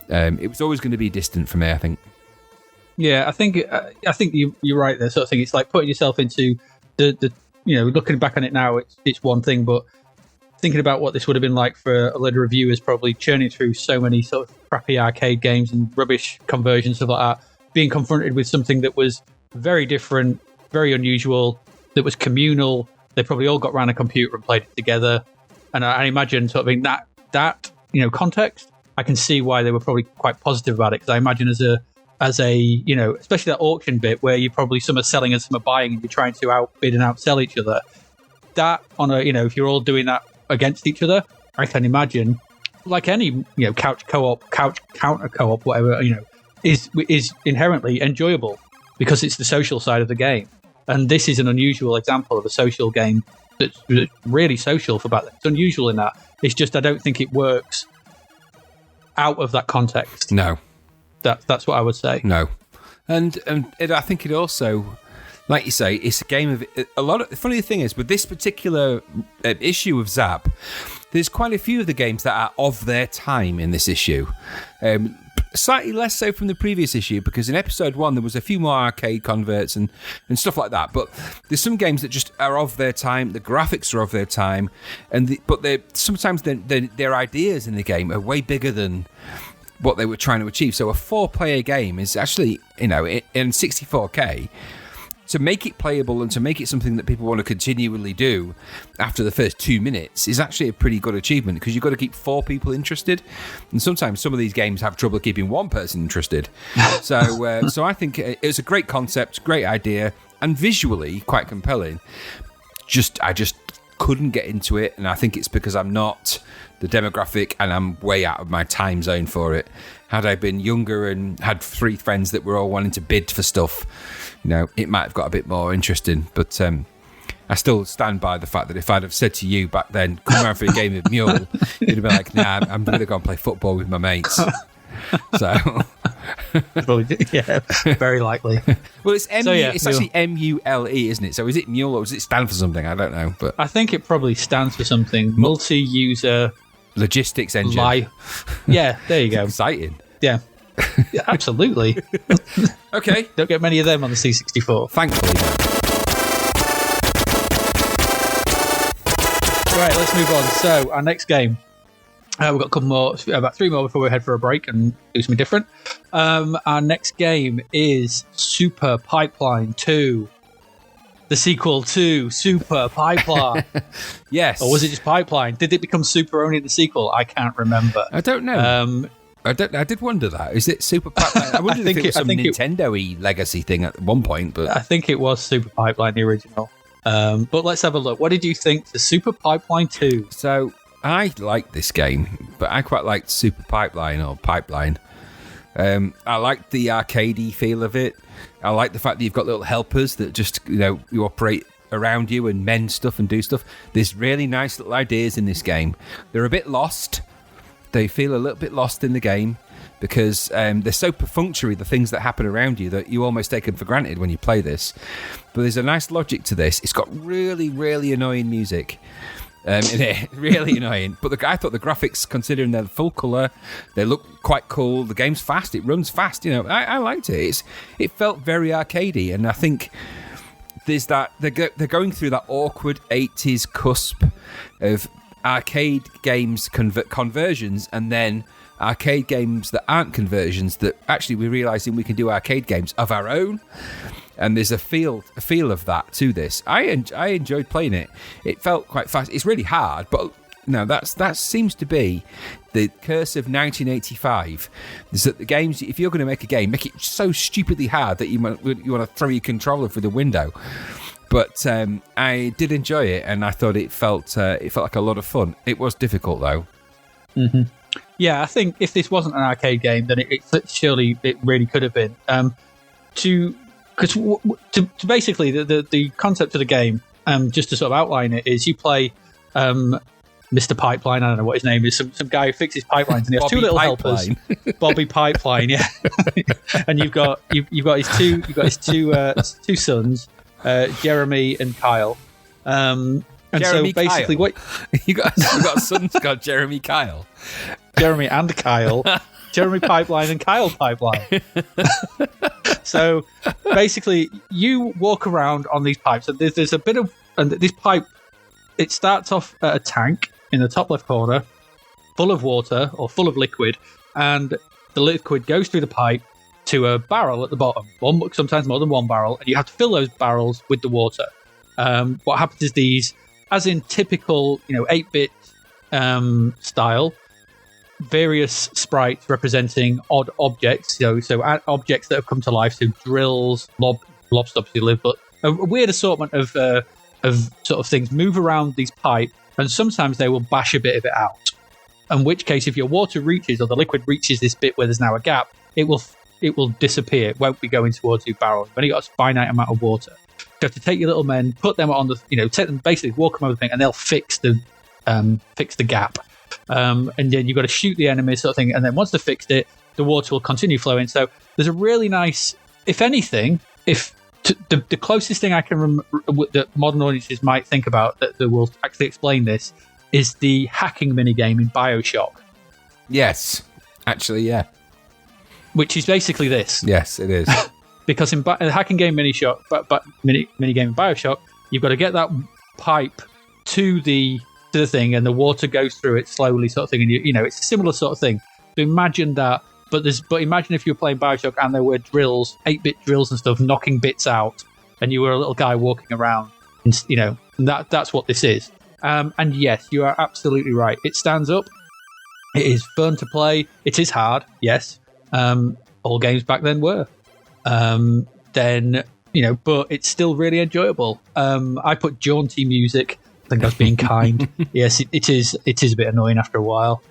it was always going to be distant for me, I think. Yeah, I think you're right there, sort of thing. It's like putting yourself into the looking back on it now, it's one thing, but thinking about what this would have been like for a lot of reviewers, probably churning through so many sort of crappy arcade games and rubbish conversions, stuff like that, being confronted with something that was very different, very unusual, that was communal. They probably all got around a computer and played it together. And I imagine sort of in that context, I can see why they were probably quite positive about it, because I imagine as a especially that auction bit where you probably some are selling and some are buying and you're trying to outbid and outsell each other. That on a, if you're all doing that against each other, I can imagine, like any, couch counter co-op, whatever, is inherently enjoyable because it's the social side of the game. And this is an unusual example of a social game that's really social for back then. It's unusual in that. It's just, I don't think it works out of that context. No. That's what I would say. No. And I think it also, like you say, it's a game of a lot of. The funny thing is, with this particular issue of Zap, there's quite a few of the games that are of their time in this issue. Slightly less so from the previous issue, because in episode 1 there was a few more arcade converts and stuff like that. But there's some games that just are of their time. The graphics are of their time, but sometimes their ideas in the game are way bigger than what they were trying to achieve. So a 4-player game is actually, in 64K, to make it playable and to make it something that people want to continually do after the first 2 minutes is actually a pretty good achievement, because you've got to keep 4 people interested. And sometimes some of these games have trouble keeping 1 person interested. So I think it was a great concept, great idea, and visually quite compelling. I just couldn't get into it, and I think it's because I'm not the demographic and I'm way out of my time zone for it. Had I been younger and had 3 friends that were all wanting to bid for stuff, it might have got a bit more interesting. But I still stand by the fact that if I'd have said to you back then, come around for a game of M.U.L.E, you'd have been like, nah, I'm going to go and play football with my mates. So, yeah, very likely. Well, it's actually M.U.L.E, isn't it? So is it M.U.L E, or does it stand for something? I don't know, but I think it probably stands for something. Multi-user logistics engine. Yeah, there you go. Exciting. Yeah, absolutely. Okay, don't get many of them on the C64. Thankfully. Right, let's move on. So our next game. We've got a couple more, about 3 more before we head for a break and do something different. Our next game is Super Pipeline 2. The sequel to Super Pipeline. Yes. Or was it just Pipeline? Did it become Super only in the sequel? I can't remember. I don't know. I did wonder that. Is it Super Pipeline? I wondered if it was some Nintendo-y legacy thing at one point. But I think it was Super Pipeline, the original. But let's have a look. What did you think to Super Pipeline 2? So I liked this game, but I quite liked Super Pipeline or Pipeline. I liked the arcadey feel of it. I like the fact that you've got little helpers that just, you operate around you and mend stuff and do stuff. There's really nice little ideas in this game. They're a bit lost. They feel a little bit lost in the game because they're so perfunctory, the things that happen around you, that you almost take them for granted when you play this. But there's a nice logic to this. It's got really, really annoying music. In it. Really annoying. But I thought the graphics, considering they're full colour, they look quite cool. The game's fast. It runs fast. I liked it. It felt very arcadey, and I think there's that they're going through that awkward 80s cusp of arcade games conversions, and then arcade games that aren't conversions, that actually we're realising we can do arcade games of our own. And there's a feel of that to this. I enjoyed playing it. It felt quite fast. It's really hard, but that seems to be the curse of 1985. Is that the games, if you're going to make a game, make it so stupidly hard that you want to throw your controller through the window. But I did enjoy it, and I thought it felt like a lot of fun. It was difficult though. Mm-hmm. Yeah, I think if this wasn't an arcade game, then it surely it really could have been. Because to basically the concept of the game, just to sort of outline it, is you play Mr. Pipeline. I don't know what his name is. Some guy who fixes pipelines, and he has 2 little helpers. Bobby Pipeline, yeah. And you've got his two sons, Jeremy and Kyle. And Jeremy so basically, Kyle. What you got a son called Jeremy Kyle. Jeremy and Kyle. Jeremy Pipeline and Kyle Pipeline. So basically, you walk around on these pipes, and there's a bit of this pipe. It starts off at a tank in the top left corner, full of water or full of liquid, and the liquid goes through the pipe to a barrel at the bottom. Sometimes more than one barrel, and you have to fill those barrels with the water. What happens is these, as in typical 8-bit style, various sprites representing odd objects, so objects that have come to life, so drills, lobs obviously live, but a weird assortment of sort of things move around these pipes, and sometimes they will bash a bit of it out. In which case, if your water reaches, or the liquid reaches this bit where there's now a gap, it will disappear. It won't be going towards your barrels. You've only got a finite amount of water. You have to take your little men, put them on the, take them, basically walk them over the thing, and they'll fix the gap. And then you've got to shoot the enemy, sort of thing. And then once they've fixed it, the water will continue flowing. So there's a really nice, if anything, the closest thing I can that modern audiences might think about that will actually explain this is the hacking minigame in BioShock. Yes, actually, yeah. Which is basically this. Yes, it is. Because in the hacking game minigame in BioShock, you've got to get that pipe to the thing, and the water goes through it slowly, sort of thing. And it's a similar sort of thing. So imagine that. But imagine if you were playing Bioshock and there were drills, 8-bit drills and stuff, knocking bits out, and you were a little guy walking around. And, that's what this is. And yes, you are absolutely right. It stands up. It is fun to play. It is hard. Yes. All games back then were. But it's still really enjoyable. I put jaunty music. I think I was being kind. Yes, it is a bit annoying after a while.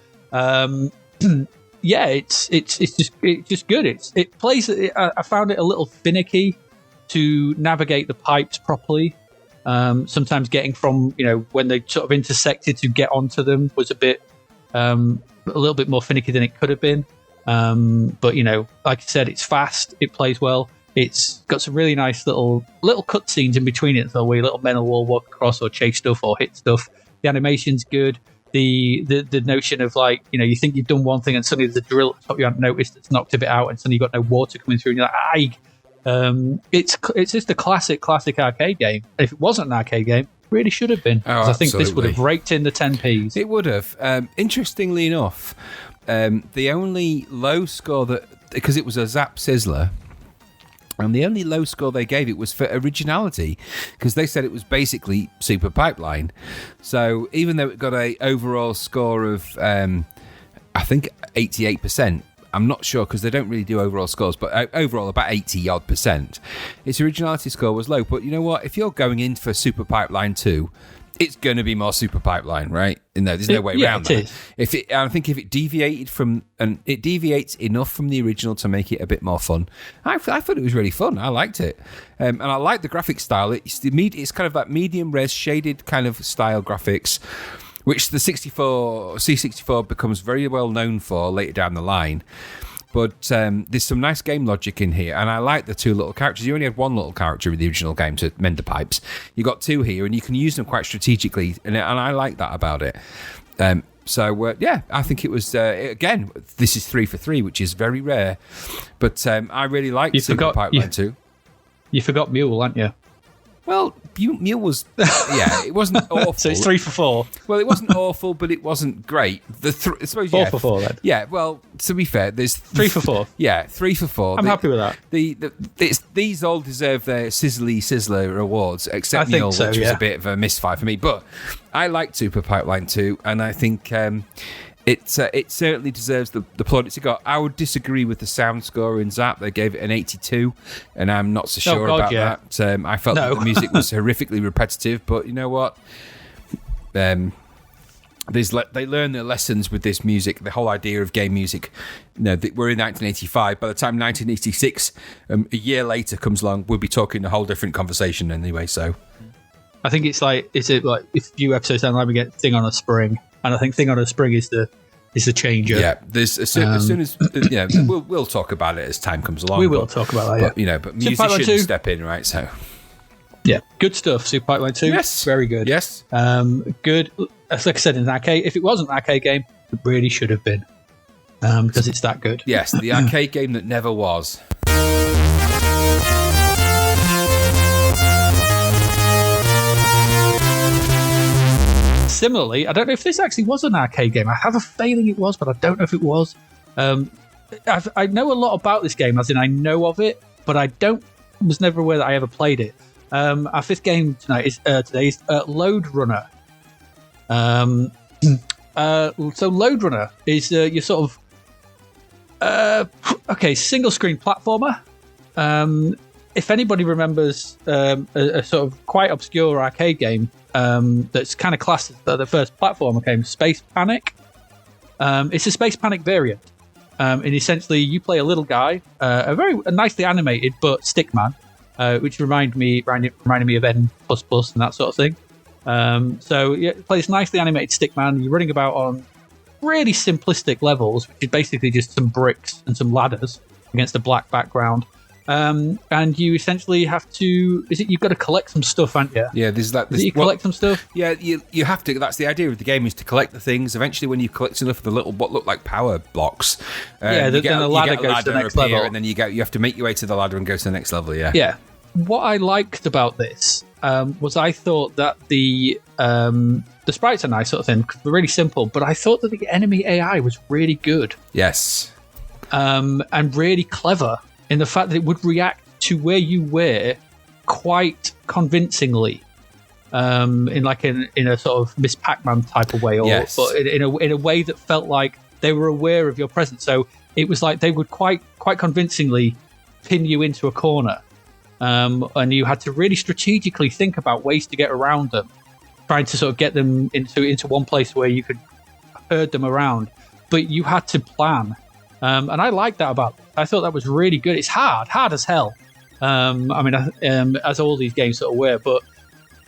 It's just good. It plays. I found it a little finicky to navigate the pipes properly. Sometimes getting from when they sort of intersected to get onto them was a little bit more finicky than it could have been. But like I said, it's fast. It plays well. It's got some really nice little cutscenes in between it, so where little men will walk across or chase stuff or hit stuff. The animation's good. The notion of you think you've done one thing and suddenly there's a drill at the top you hadn't noticed that's knocked a bit out, and suddenly you've got no water coming through, and you're like, it's just a classic arcade game. If it wasn't an arcade game, it really should have been. I think this would have raked in the 10p's. It would have. Interestingly enough, the only low score because it was a Zap Sizzler. And the only low score they gave it was for originality, because they said it was basically Super Pipeline. So even though it got a overall score of, I think 88%, I'm not sure because they don't really do overall scores, but overall about 80-odd%. Its originality score was low. But you know what? If you're going in for Super Pipeline 2, it's going to be more Super Pipeline, right? There's no way around that. I think if it deviated from, and it deviates enough from the original to make it a bit more fun, I thought it was really fun. I liked it, and I like the graphic style. It's kind of that medium res shaded kind of style graphics, which the C64 becomes very well known for later down the line. But there's some nice game logic in here, and I like the two little characters. You only had one little character in the original game to mend the pipes. You got two here, and you can use them quite strategically, and I like that about it. I think it was, again, this is 3 for 3, which is very rare. But I really liked Super Pipeline 2. You forgot M.U.L.E, hadn't you? Well, M.U.L.E was, it wasn't awful. So it's 3 for 4. Well, it wasn't awful, but it wasn't great. I suppose, 4 for 4 then. Yeah, well, to be fair, there's 3 for 4. Yeah, 3 for 4. I'm happy with that. These all deserve their Sizzler awards, except M.U.L.E, which was a bit of a misfire for me. But I liked Super Pipeline 2, and I think it certainly deserves the plaudits it got. I would disagree with the sound score in Zap. They gave it an 82, and I'm not so sure about that. I felt that the music was horrifically repetitive, but you know what? They learn their lessons with this music. The whole idea of game music. We're in 1985. By the time 1986, a year later comes along, we'll be talking a whole different conversation anyway. So, I think it's like if a few episodes down the line we get Thing on a Spring. And I think Thing on a Spring is the changer. Yeah, there's as soon as we'll talk about it as time comes along. We will talk about that. But musicians step in, right? So yeah, good stuff. Super Pipeline 2, yes, very good. Yes, good. Like I said, in an arcade, if it wasn't an arcade game, it really should have been, because it's that good. Yes, the arcade game that never was. Similarly, I don't know if this actually was an arcade game. I have a feeling it was, but I don't know if it was. I know a lot about this game, as in I know of it, but was never aware that I ever played it. Our fifth game today is Loderunner. So Loderunner is your sort of single screen platformer. If anybody remembers a sort of quite obscure arcade game that's kind of classed as the first platformer game, Space Panic. It's a Space Panic variant. And essentially, you play a little guy, a nicely animated but stickman, which reminded me of N++ and that sort of thing. So it plays nicely animated stickman. You're running about on really simplistic levels, which is basically just some bricks and some ladders against a black background. And you essentially have to. You've got to collect some stuff, haven't you? Yeah, there's that. You collect some stuff. Yeah, you have to. That's the idea of the game, is to collect the things. Eventually, when you collect enough of the little what look like power blocks, then the ladder goes to the next level, and then you have to make your way to the ladder and go to the next level. Yeah. Yeah. What I liked about this was I thought that the the sprites are nice, sort of thing. They're really simple, but I thought that the enemy AI was really good. Yes. And really clever in the fact that it would react to where you were quite convincingly, in a sort of Miss Pac-Man type of way, but in a way that felt like they were aware of your presence. So it was like they would quite convincingly pin you into a corner, and you had to really strategically think about ways to get around them, trying to sort of get them into one place where you could herd them around, but you had to plan. And I like that about it. I thought that was really good. It's hard as hell. As all these games sort of were, but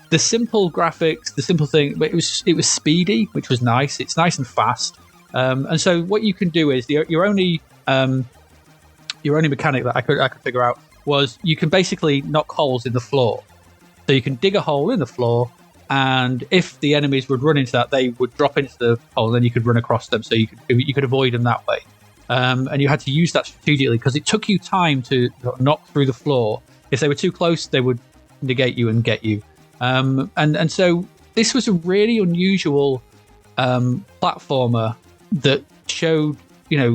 the simple graphics, the simple thing, but it was speedy, which was nice. It's nice and fast. And so what you can do is your only mechanic that I could figure out was you can basically knock holes in the floor. So you can dig a hole in the floor, and if the enemies would run into that, they would drop into the hole, and then you could run across them. So you could avoid them that way. And you had to use that strategically because it took you time to knock through the floor. If they were too close, they would negate you and get you. And so this was a really unusual platformer that showed,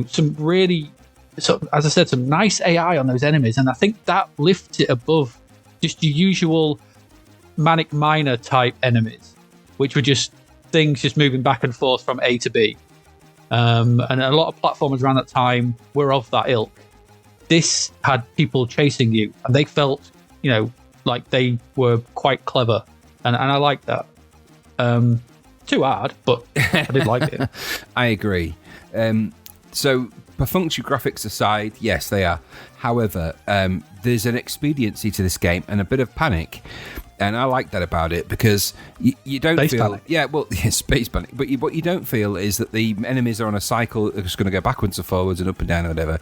some really, sort of, as I said, some nice AI on those enemies. And I think that lifts it above just your usual Manic Miner type enemies, which were just things just moving back and forth from A to B. And a lot of platformers around that time were of that ilk. This had people chasing you, and they felt, like they were quite clever. And I liked that. Too hard, but I did like it. I agree. So, perfunctory graphics aside, yes, they are. However, there's an expediency to this game and a bit of panic. And I like that about it because you don't space feel... Panic. Yeah, well, space panic. But what you don't feel is that the enemies are on a cycle, they're just going to go backwards and forwards and up and down or whatever.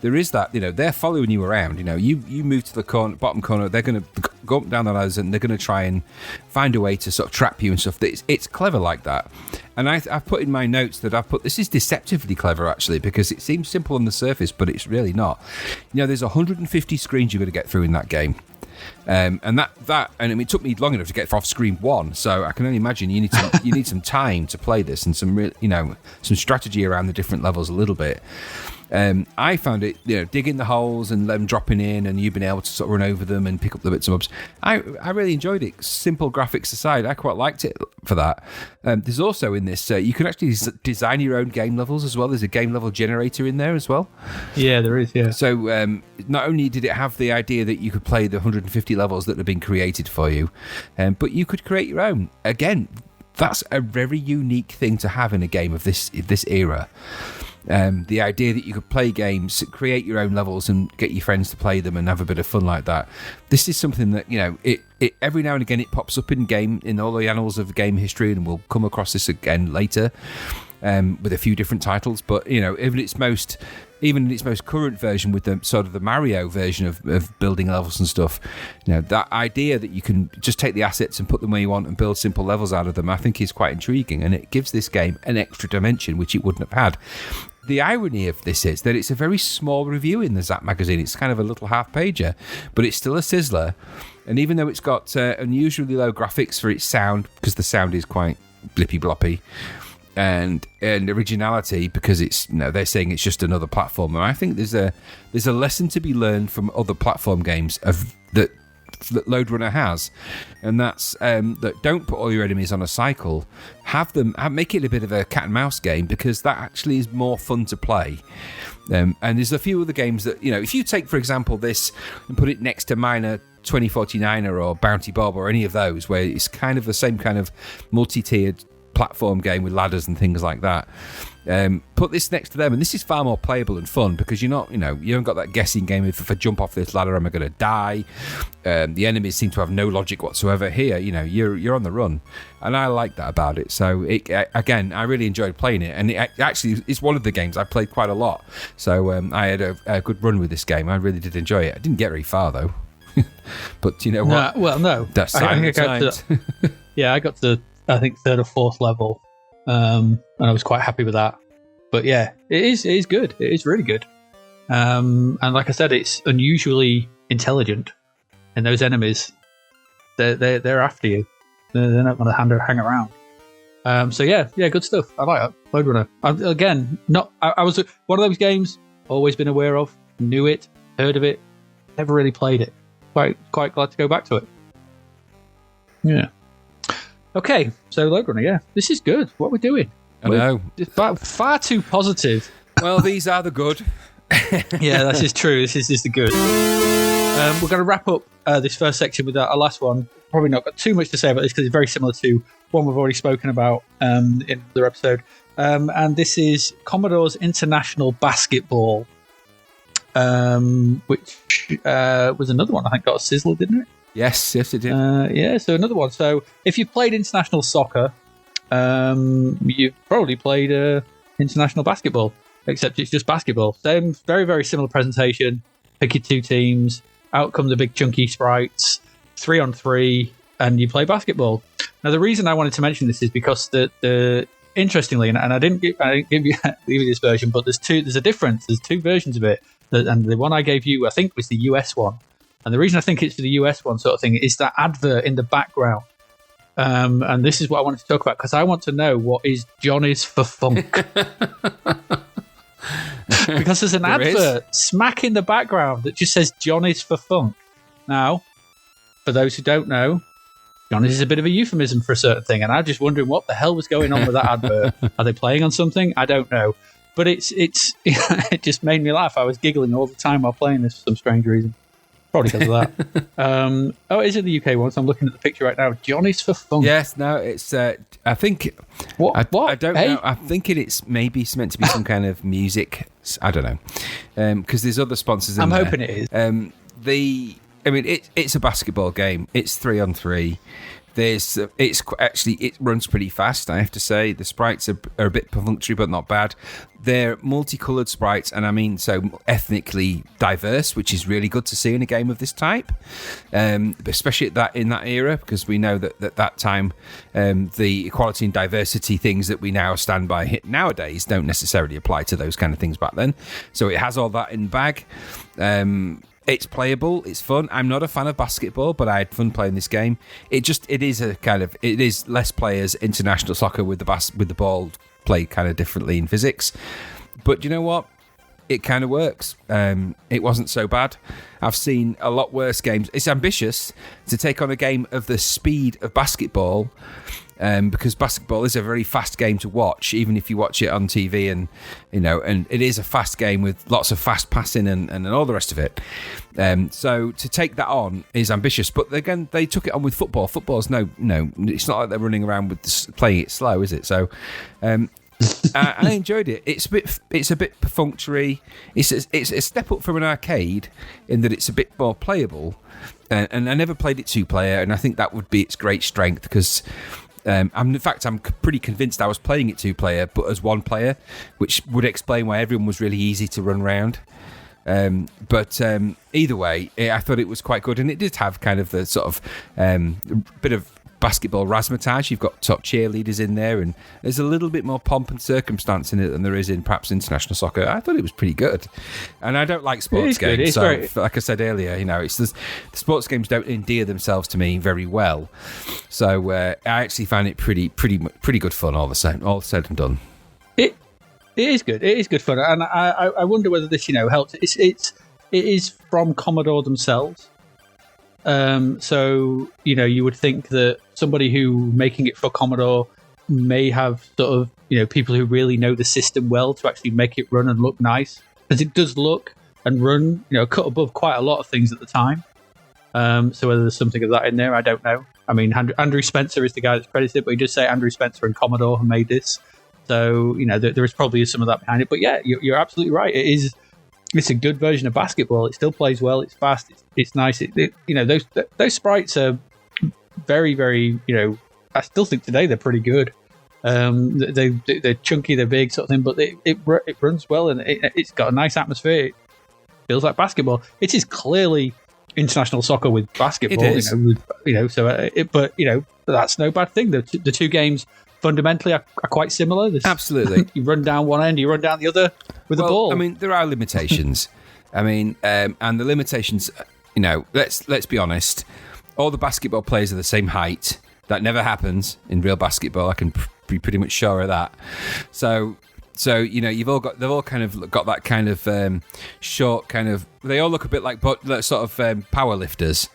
There is that, they're following you around. You move to the bottom corner, they're going to go up and down the ladders and they're going to try and find a way to sort of trap you and stuff. It's clever like that. And I've put in my notes that this is deceptively clever, actually, because it seems simple on the surface, but it's really not. There's 150 screens you're going to get through in that game. And it took me long enough to get off screen one, so I can only imagine you need some time to play this and some some strategy around the different levels a little bit. I found it, digging the holes and them dropping in, and you being able to sort of run over them and pick up the bits and bobs. I really enjoyed it. Simple graphics aside, I quite liked it for that. There's also in this, you can actually design your own game levels as well. There's a game level generator in there as well. Yeah, there is, yeah. So not only did it have the idea that you could play the 150 levels that have been created for you, but you could create your own. Again, that's a very unique thing to have in a game of this era. The idea that you could play games, create your own levels and get your friends to play them and have a bit of fun like that. This is something that, it every now and again it pops up in all the annals of game history, and we'll come across this again later with a few different titles. But, even in its most current version with the sort of the Mario version of building levels and stuff, that idea that you can just take the assets and put them where you want and build simple levels out of them, I think is quite intriguing, and it gives this game an extra dimension which it wouldn't have had. The irony of this is that it's a very small review in the Zapped magazine. It's kind of a little half-pager, but it's still a sizzler. And even though it's got unusually low graphics for its sound, because the sound is quite blippy-bloppy, and originality, because it's they're saying it's just another platformer. I think there's a lesson to be learned from other platform games that Loderunner has, and that's that don't put all your enemies on a cycle. Make it a bit of a cat and mouse game, because that actually is more fun to play. And there's a few other games that if you take, for example, this and put it next to Miner 2049er or Bounty Bob or any of those, where it's kind of the same kind of multi-tiered platform game with ladders and things like that. Put this next to them, and this is far more playable and fun, because you're not, you haven't got that guessing game. If I jump off this ladder, am I going to die? The enemies seem to have no logic whatsoever. Here, you're on the run, and I like that about it. So again, I really enjoyed playing it, and it's one of the games I played quite a lot. So I had a good run with this game. I really did enjoy it. I didn't get very far though, but you know what? No. That's I got to I think third or fourth level, and I was quite happy with that. But yeah, it is good. It is really good. And like I said, it's unusually intelligent, and those enemies, they're after you. They're not going to hang around. So yeah, good stuff. I like that. Loderunner. I was one of those games always been aware of, knew it, heard of it, never really played it. Quite glad to go back to it. Yeah. Okay, so Loderunner, yeah, this is good. What we're doing? I know. Far too positive. Well, these are the good. Yeah, this is true. This is the good. We're going to wrap up this first section with our last one. Probably not got too much to say about this because it's very similar to one we've already spoken about in another episode. And this is Commodore's International Basketball, which was another one I think got a sizzle, didn't it? Yes, it did. Yeah, so another one. So if you've played international soccer, you've probably played international basketball, except it's just basketball. Same, very, very similar presentation. Pick your two teams. Out come the big chunky sprites. 3-on-3, and you play basketball. Now, the reason I wanted to mention this is because the interestingly, and I didn't give you this version, but there's a difference. There's two versions of it, and the one I gave you, I think, was the US one. And the reason I think it's for the US one sort of thing is that advert in the background. And this is what I wanted to talk about because I want to know what is Johnny's for Funk. Because there's an advert smack in the background that just says Johnny's for Funk. Now, for those who don't know, Johnny's is a bit of a euphemism for a certain thing, and I'm just wondering what the hell was going on with that advert. Are they playing on something? I don't know. But it just made me laugh. I was giggling all the time while playing this for some strange reason. Probably because of that. It is in the UK one, so I'm looking at the picture right now. Johnny's for Funk. Yes, no, it's, I think... What? I don't know. I'm thinking it's maybe meant to be some kind of music. I don't know. Because there's other sponsors in there. I'm hoping it is. It's a basketball game. It's 3-on-3. It runs pretty fast, I have to say. The sprites are a bit perfunctory, but not bad. They're multicolored sprites, and so ethnically diverse, which is really good to see in a game of this type, especially in that era, because we know that time, the equality and diversity things that we now stand by nowadays don't necessarily apply to those kind of things back then. So it has all that in bag. It's playable. It's fun. I'm not a fan of basketball, but I had fun playing this game. It is less players, international soccer with the ball played kind of differently in physics. But you know what? It kind of works. It wasn't so bad. I've seen a lot worse games. It's ambitious to take on a game of the speed of basketball, because basketball is a very fast game to watch, even if you watch it on TV, and it is a fast game with lots of fast passing and all the rest of it. So to take that on is ambitious, but again, they took it on with football. Football's no, it's not like they're running around with playing it slow, is it? So I enjoyed it. It's a bit perfunctory. It's a step up from an arcade in that it's a bit more playable. And I never played it 2-player, and I think that would be its great strength because. I'm pretty convinced I was playing it 2-player, but as 1-player, which would explain why everyone was really easy to run around. But either way, I thought it was quite good, and it did have kind of the sort of bit of basketball razzmatazz. You've got top cheerleaders in there, and there's a little bit more pomp and circumstance in it than there is in perhaps international soccer. I thought it was pretty good, and I don't like sports games. So, like I said earlier, it's the sports games don't endear themselves to me very well. So I actually found it pretty good fun. All said and done. It is good. It is good fun, and I wonder whether this helps. It is from Commodore themselves. So you would think that somebody who making it for Commodore may have sort of people who really know the system well to actually make it run and look nice, because it does look and run cut above quite a lot of things at the time. So whether there's something of that in there, I don't know. I mean, Andrew Spencer is the guy that's credited, but he does say Andrew Spencer and Commodore who made this. So there is probably some of that behind it. But yeah, you're absolutely right. It's a good version of basketball. It still plays well. It's fast. It's nice. Those sprites are very, very. I still think today they're pretty good. They're chunky, they're big, sort of thing, but it runs well, and it's got a nice atmosphere. It feels like basketball. It is clearly international soccer with basketball. It is. But that's no bad thing. The two games fundamentally are quite similar. Absolutely. You run down one end, you run down the other with a ball. I mean, there are limitations. And the limitations, let's be honest. All the basketball players are the same height. That never happens in real basketball. I can be pretty much sure of that. So they've all kind of got that kind of short kind of. They all look a bit like sort of power lifters.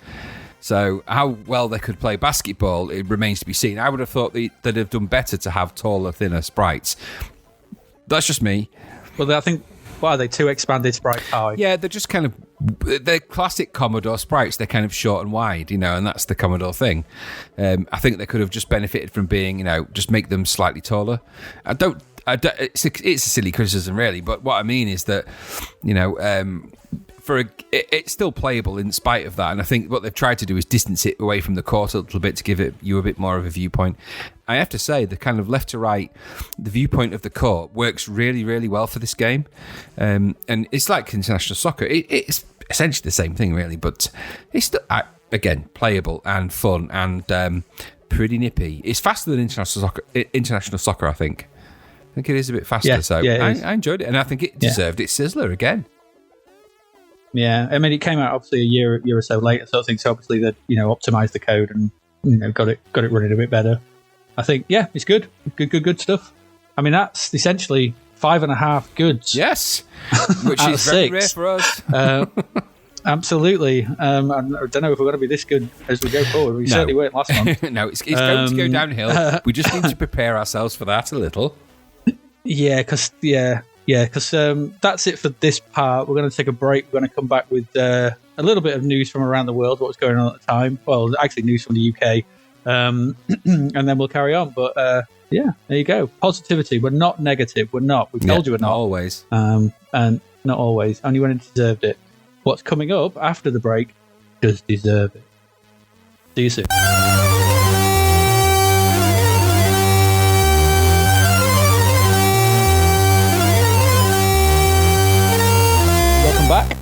So how well they could play basketball, it remains to be seen. I would have thought they'd have done better to have taller, thinner sprites. That's just me. Well, I think, what are they, 2 expanded sprites high? Yeah, they're just kind of, they're classic Commodore sprites. They're kind of short and wide, and that's the Commodore thing. I think they could have just benefited from being, just make them slightly taller. It's a silly criticism, really, but what I mean is that, it's still playable in spite of that, and I think what they've tried to do is distance it away from the court a little bit to give you a bit more of a viewpoint. I have to say, the kind of left to right, the viewpoint of the court works really, really well for this game, and it's like international soccer. It's essentially the same thing, really, but it's still, again, playable and fun and pretty nippy. It's faster than international soccer. I think it is a bit faster, I enjoyed it, and I think it deserved its sizzler again. Yeah, I mean, it came out obviously a year or so later, sort of thing. So obviously they optimized the code and got it running a bit better. I think it's good stuff. I mean, that's essentially 5.5 goods. Yes, which is very rare for us. Absolutely. I don't know if we're going to be this good as we go forward. We certainly weren't last month. No, it's going to go downhill. We just need to prepare ourselves for that a little. Yeah, because that's it for this part. We're going to take a break. We're going to come back with a little bit of news from around the world, what was going on at the time. Well, actually, news from the UK. And then we'll carry on. But there you go. Positivity. We're not negative. We're not. We told you we're not. Not always. And not always. Only when it deserved it. What's coming up after the break does deserve it. See you soon. Back.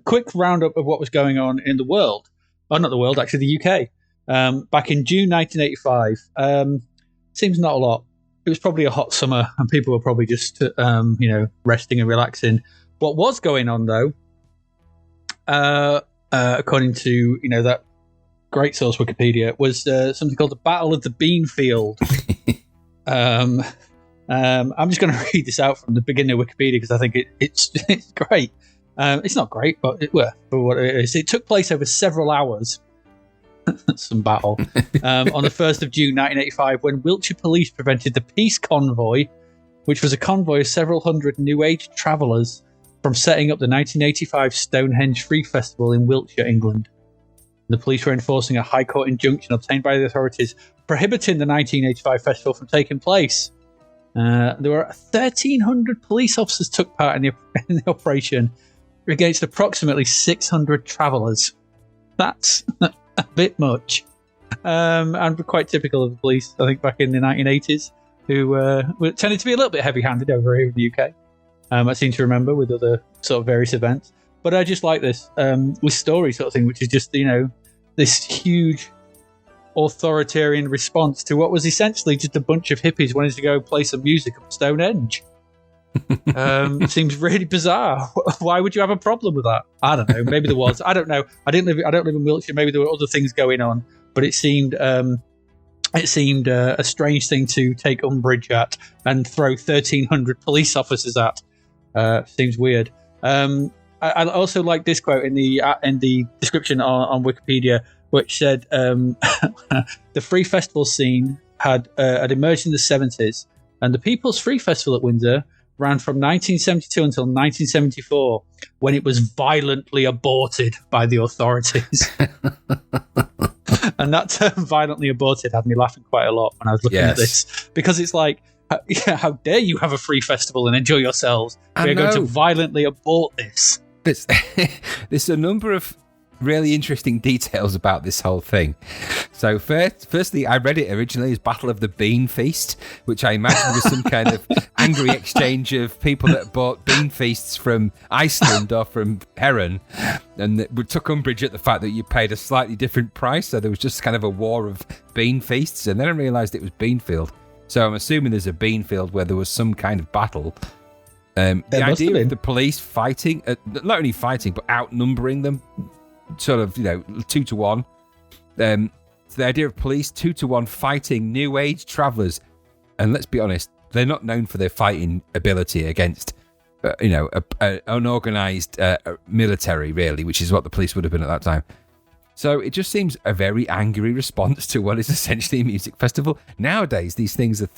Quick roundup of what was going on in the world. Oh, not the world, actually, the UK. Back in June 1985. Seems not a lot. It was probably a hot summer, and people were probably just, resting and relaxing. What was going on, though, according to that great source Wikipedia, was something called the Battle of the Beanfield. I'm just going to read this out from the beginning of Wikipedia because I think it's great. It's not great, but for what it is. It took place over several hours. Some battle. On the 1st of June 1985, when Wiltshire police prevented the Peace Convoy, which was a convoy of several hundred New Age travellers, from setting up the 1985 Stonehenge Free Festival in Wiltshire, England. The police were enforcing a High Court injunction obtained by the authorities prohibiting the 1985 festival from taking place. There were 1,300 police officers took part in the operation against approximately 600 travellers. That's a bit much. And quite typical of the police, I think, back in the 1980s, who tended to be a little bit heavy-handed over here in the UK. I seem to remember with other sort of various events. But I just like this with story sort of thing, which is just, this huge authoritarian response to what was essentially just a bunch of hippies wanting to go play some music on Stonehenge. It seems really bizarre. Why would you have a problem with that? I don't know. Maybe there was. I don't know. I don't live in Wiltshire. Maybe there were other things going on, but it seemed a strange thing to take umbrage at and throw 1,300 police officers at. Seems weird. I also like this quote in the description on Wikipedia, which said the free festival scene had emerged in the 70s, and the People's Free Festival at Windsor ran from 1972 until 1974, when it was violently aborted by the authorities. And that term, violently aborted, had me laughing quite a lot when I was looking at this, because it's like, how dare you have a free festival and enjoy yourselves? We're going to violently abort this. There's a number of really interesting details about this whole thing. So firstly, I read it originally as Battle of the Bean Feast, which I imagine was some kind of angry exchange of people that bought bean feasts from Iceland or from Heron, and that took umbrage at the fact that you paid a slightly different price. So there was just kind of a war of bean feasts, and then I realised it was Beanfield. So I'm assuming there's a Beanfield where there was some kind of battle. The idea of the police fighting, not only fighting, but outnumbering them, sort of, 2 to 1. So the idea of police 2-1 fighting New Age travellers, and let's be honest, they're not known for their fighting ability against, an unorganised military, really, which is what the police would have been at that time. So it just seems a very angry response to what is essentially a music festival. Nowadays, these things are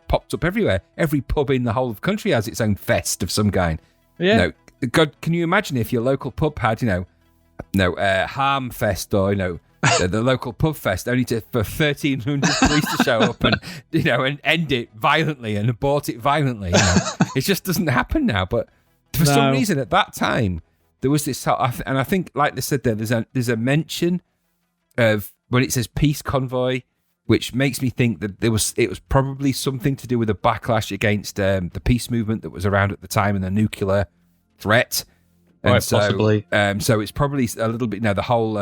popped up everywhere. Every pub in the whole of the country has its own fest of some kind. Yeah. God, can you imagine if your local pub had, Harm Fest or, the local pub fest, only for 1,300 police to show up and, and end it violently and abort it violently. It just doesn't happen now. But for some reason at that time, there was this, and I think, like they said there, there's a mention of when it says Peace Convoy, which makes me think that it was probably something to do with a backlash against the peace movement that was around at the time and the nuclear threat. And right, possibly. So it's probably a little bit, the whole,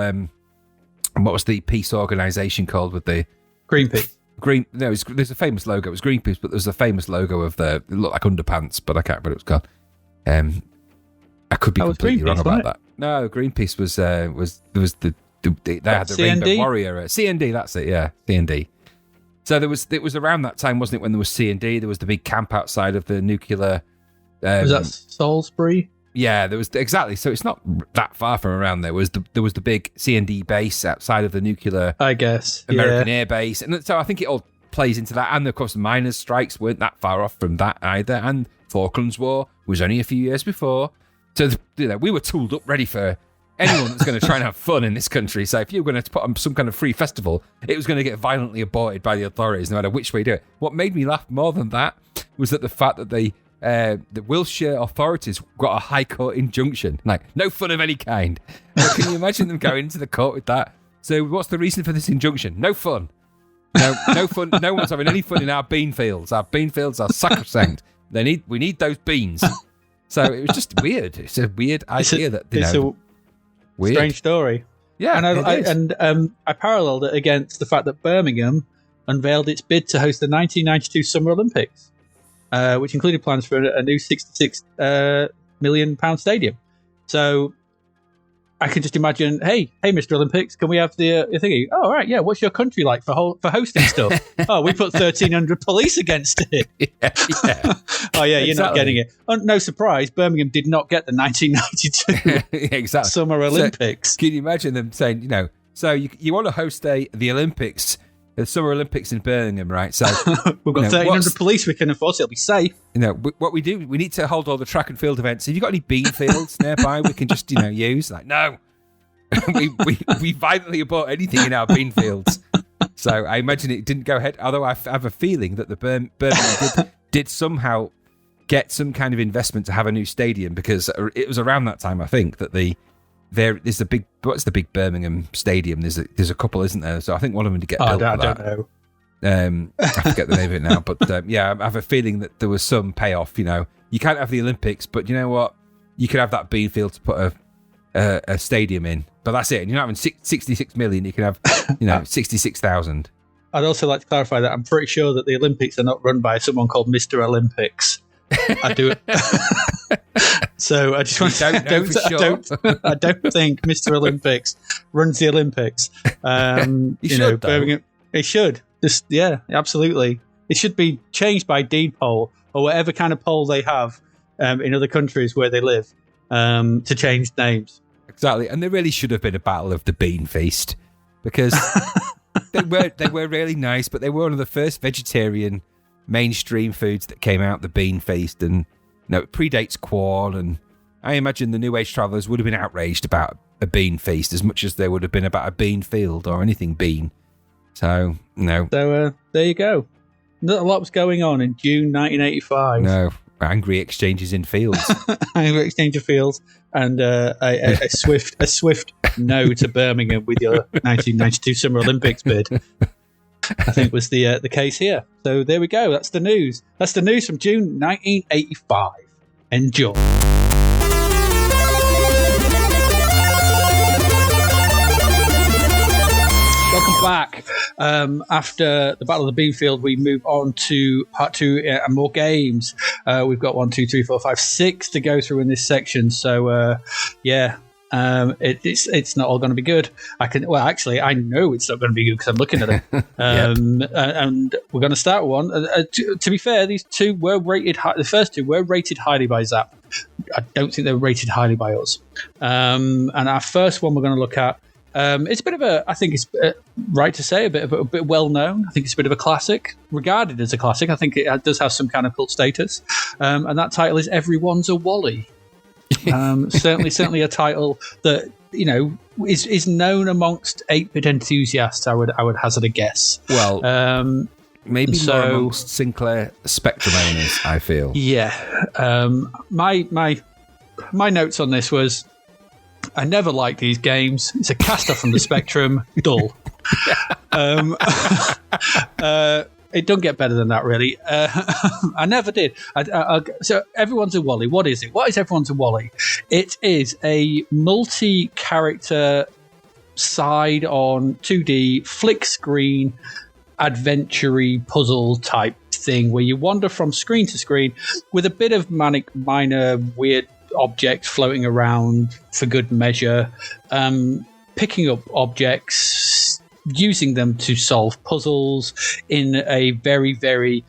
what was the peace organisation called with the... Greenpeace. There's a famous logo. It was Greenpeace, but there's a famous logo of it looked like underpants, but I can't remember what it was called. I could be completely wrong about that. No, Greenpeace was they had the Rainbow Warrior. C&D, that's it, yeah, C&D. So it was around that time, wasn't it, when there was C&D, there was the big camp outside of the nuclear... was that Salisbury? Yeah, there was, exactly. So it's not that far from around there. There was the big C&D base outside of the nuclear, I guess, American Air Base. And so I think it all plays into that. And of course, the miners' strikes weren't that far off from that either. And Falklands War was only a few years before. So, we were tooled up ready for anyone that's going to try and have fun in this country. So if you were going to put on some kind of free festival, it was going to get violently aborted by the authorities, no matter which way you do it. What made me laugh more than that was that the fact that the Wiltshire authorities got a High Court injunction. Like, no fun of any kind. Can you imagine them going into the court with that? So what's the reason for this injunction? No fun. No fun. No one's having any fun in our bean fields. Our bean fields are sacrosanct. We need those beans. So it was just weird. It's a weird idea it's a weird. Strange story. Yeah, I paralleled it against the fact that Birmingham unveiled its bid to host the 1992 Summer Olympics, which included plans for a new £66 million stadium. So I can just imagine, hey, Mr. Olympics, can we have the thingy? Oh, all right, yeah. What's your country like for hosting stuff? Oh, we put 1,300 police against it. Yeah. Oh, yeah, you're not getting it. Oh, no surprise, Birmingham did not get the 1992 Summer Olympics. So, can you imagine them saying, so you want to host the Olympics, the Summer Olympics in Birmingham, right? So we've got 1,300 police. We can enforce it. It'll be safe. What we do, we need to hold all the track and field events. Have you got any bean fields nearby we can just, use? Like, no. we violently abort anything in our bean fields. So I imagine it didn't go ahead. Although I have a feeling that the Birmingham did somehow get some kind of investment to have a new stadium, because it was around that time, I think, that there's the big, what's the big Birmingham stadium? There's a couple, isn't there? So I think one of them did get built. I don't know. I forget the name of it now, but I have a feeling that there was some payoff. You can't have the Olympics, but you know what? You could have that bean field to put a stadium in, but that's it. And you're not having 66 million. You can have 66,000. I'd also like to clarify that I'm pretty sure that the Olympics are not run by someone called Mr. Olympics. I do it. So I just want to I don't think Mr. Olympics runs the Olympics. Should, Birmingham. It should. Just, yeah, absolutely. It should be changed by deed poll or whatever kind of poll they have in other countries where they live to change names. Exactly, and there really should have been a battle of the bean feast, because they were really nice, but they were one of the first vegetarian mainstream foods that came out, the bean feast, and it predates corn, and I imagine the New Age travellers would have been outraged about a bean feast as much as they would have been about a bean field or anything bean. So, no. So, there you go. Not a lot was going on in June 1985. No, angry exchanges in fields. Angry exchange of fields, and a swift no to Birmingham with your 1992 Summer Olympics bid. I think was the case here. So there we go. That's the news. That's the news from June 1985. Enjoy. Welcome back. After the Battle of the Beanfield, we move on to part 2 and more games. We've got 1, 2, 3, 4, 5, 6 to go through in this section. So, It's not all going to be good. I know it's not going to be good because I'm looking at it. And we're going to start with one. To be fair, these two were rated high. The first two were rated highly by Zapped. I don't think they were rated highly by us. And our first one we're going to look at, it's a bit of a, I think it's right to say, a bit well known. I think it's a bit of a classic, regarded as a classic. I think it does have some kind of cult status. And that title is Everyone's a Wally. Certainly a title that is known amongst 8-bit enthusiasts. I would hazard a guess. Well, maybe more amongst Sinclair Spectrum owners, I feel. Yeah. My notes on this was, I never liked these games. It's a cast off from the Spectrum. Dull. It don't get better than that, really. I never did. So Everyone's a Wally. What is it? What is Everyone's a Wally? It is a multi-character side-on 2D flick screen adventure-y puzzle type thing where you wander from screen to screen with a bit of manic minor weird objects floating around for good measure, picking up objects, using them to solve puzzles in a very, very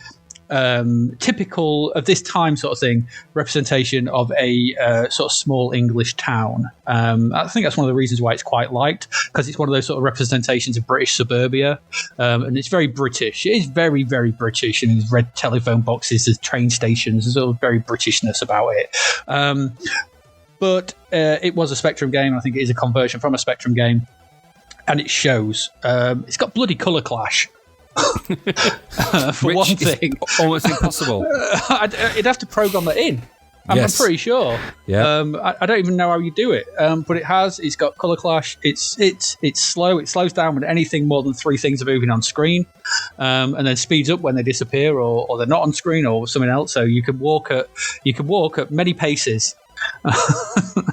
typical of this time sort of thing representation of a sort of small English town. I think that's one of the reasons why it's quite liked, because it's one of those sort of representations of British suburbia, and it's very British. It is very, very British, and there's red telephone boxes, there's train stations, there's all very Britishness about it. But it was a Spectrum game. I think it is a conversion from a Spectrum game, and it shows. It's got bloody colour clash. For one thing, almost impossible. You'd have to program that in. I'm pretty sure. Yeah. I don't even know how you do it, but it's got color clash. It's slow. It slows down when anything more than 3 things are moving on screen, and then speeds up when they disappear or they're not on screen or something else. So you can walk at many paces.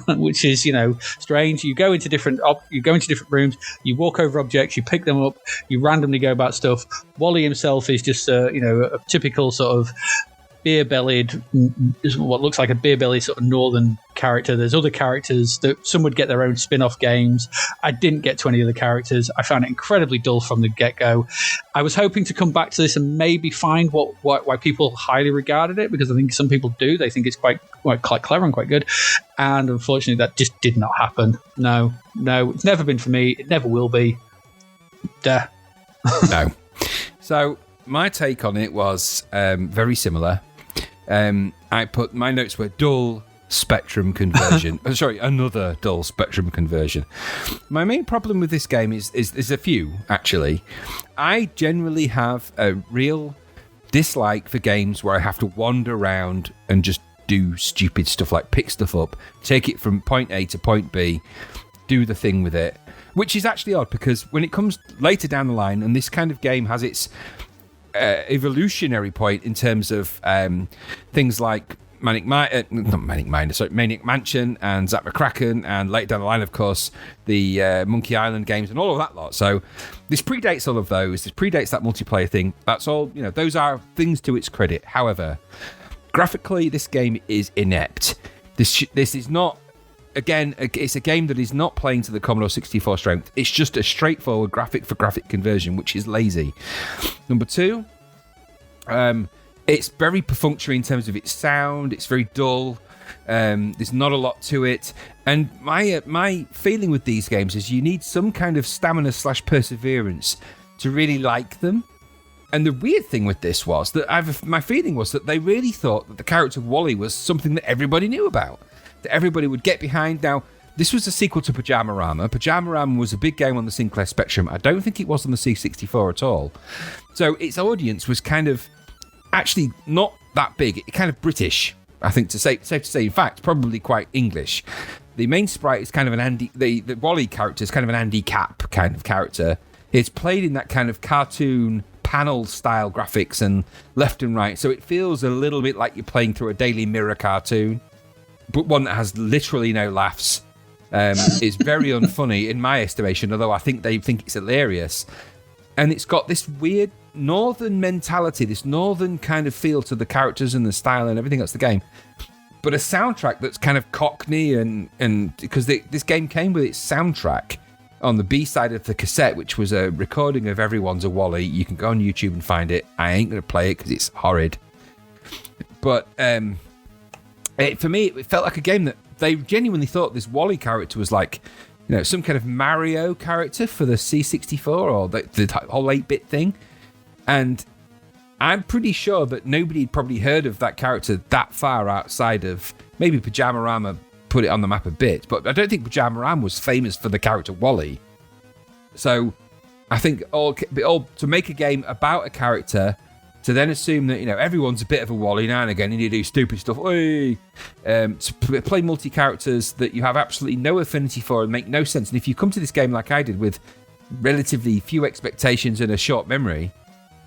Which is strange. You go into different rooms, you walk over objects, you pick them up, you randomly go about stuff. Wally himself is just a typical sort of beer-bellied, what looks like a beer-bellied sort of northern character. There's other characters that some would get their own spin-off games. I didn't get to any of the characters. I found it incredibly dull from the get-go. I was hoping to come back to this and maybe find why people highly regarded it, because I think some people do. They think it's quite clever and quite good. And unfortunately, that just did not happen. No, it's never been for me. It never will be. Duh. No. So my take on it was very similar. My notes were dull Spectrum conversion. Another dull Spectrum conversion. My main problem with this game is a few, actually. I generally have a real dislike for games where I have to wander around and just do stupid stuff like pick stuff up, take it from point A to point B, do the thing with it, which is actually odd because when it comes later down the line, and this kind of game has its evolutionary point in terms of things like Manic Mansion and Zap McCracken, and later down the line, of course, the Monkey Island games and all of that lot. So this predates all of those. This predates that multiplayer thing. That's all. Those are things to its credit. However, graphically, this game is inept. This is not. Again, it's a game that is not playing to the Commodore 64 strength. It's just a straightforward graphic for graphic conversion, which is lazy. Number 2, it's very perfunctory in terms of its sound. It's very dull. There's not a lot to it. And my feeling with these games is you need some kind of stamina/perseverance to really like them. And the weird thing with this was that my feeling was that they really thought that the character of Wally was something that everybody knew about, that everybody would get behind. Now, this was a sequel to Pyjamarama. Pyjamarama was a big game on the Sinclair Spectrum. I don't think it was on the C64 at all. So its audience was kind of actually not that big. It's kind of British, I think, safe to say. In fact, probably quite English. The main sprite is kind of an Andy. The Wally character is kind of an Andy Capp kind of character. It's played in that kind of cartoon panel style graphics and left and right. So it feels a little bit like you're playing through a Daily Mirror cartoon, but one that has literally no laughs. It's very unfunny in my estimation, although I think they think it's hilarious. And it's got this weird northern mentality, this northern kind of feel to the characters and the style and everything. That's the game. but a soundtrack that's kind of Cockney and because this game came with its soundtrack on the B side of the cassette, which was a recording of Everyone's a Wally. You can go on YouTube and find it. I ain't going to play it because it's horrid. But for me, it felt like a game that they genuinely thought this Wally character was like, some kind of Mario character for the C64 or the whole 8-bit thing. And I'm pretty sure that nobody had probably heard of that character that far outside of maybe Pajamarama put it on the map a bit, but I don't think Pajamarama was famous for the character Wally. So I think all to make a game about a character, to then assume that everyone's a bit of a Wally now and again, and you do stupid stuff. To play multi-characters that you have absolutely no affinity for and make no sense. And if you come to this game like I did with relatively few expectations and a short memory,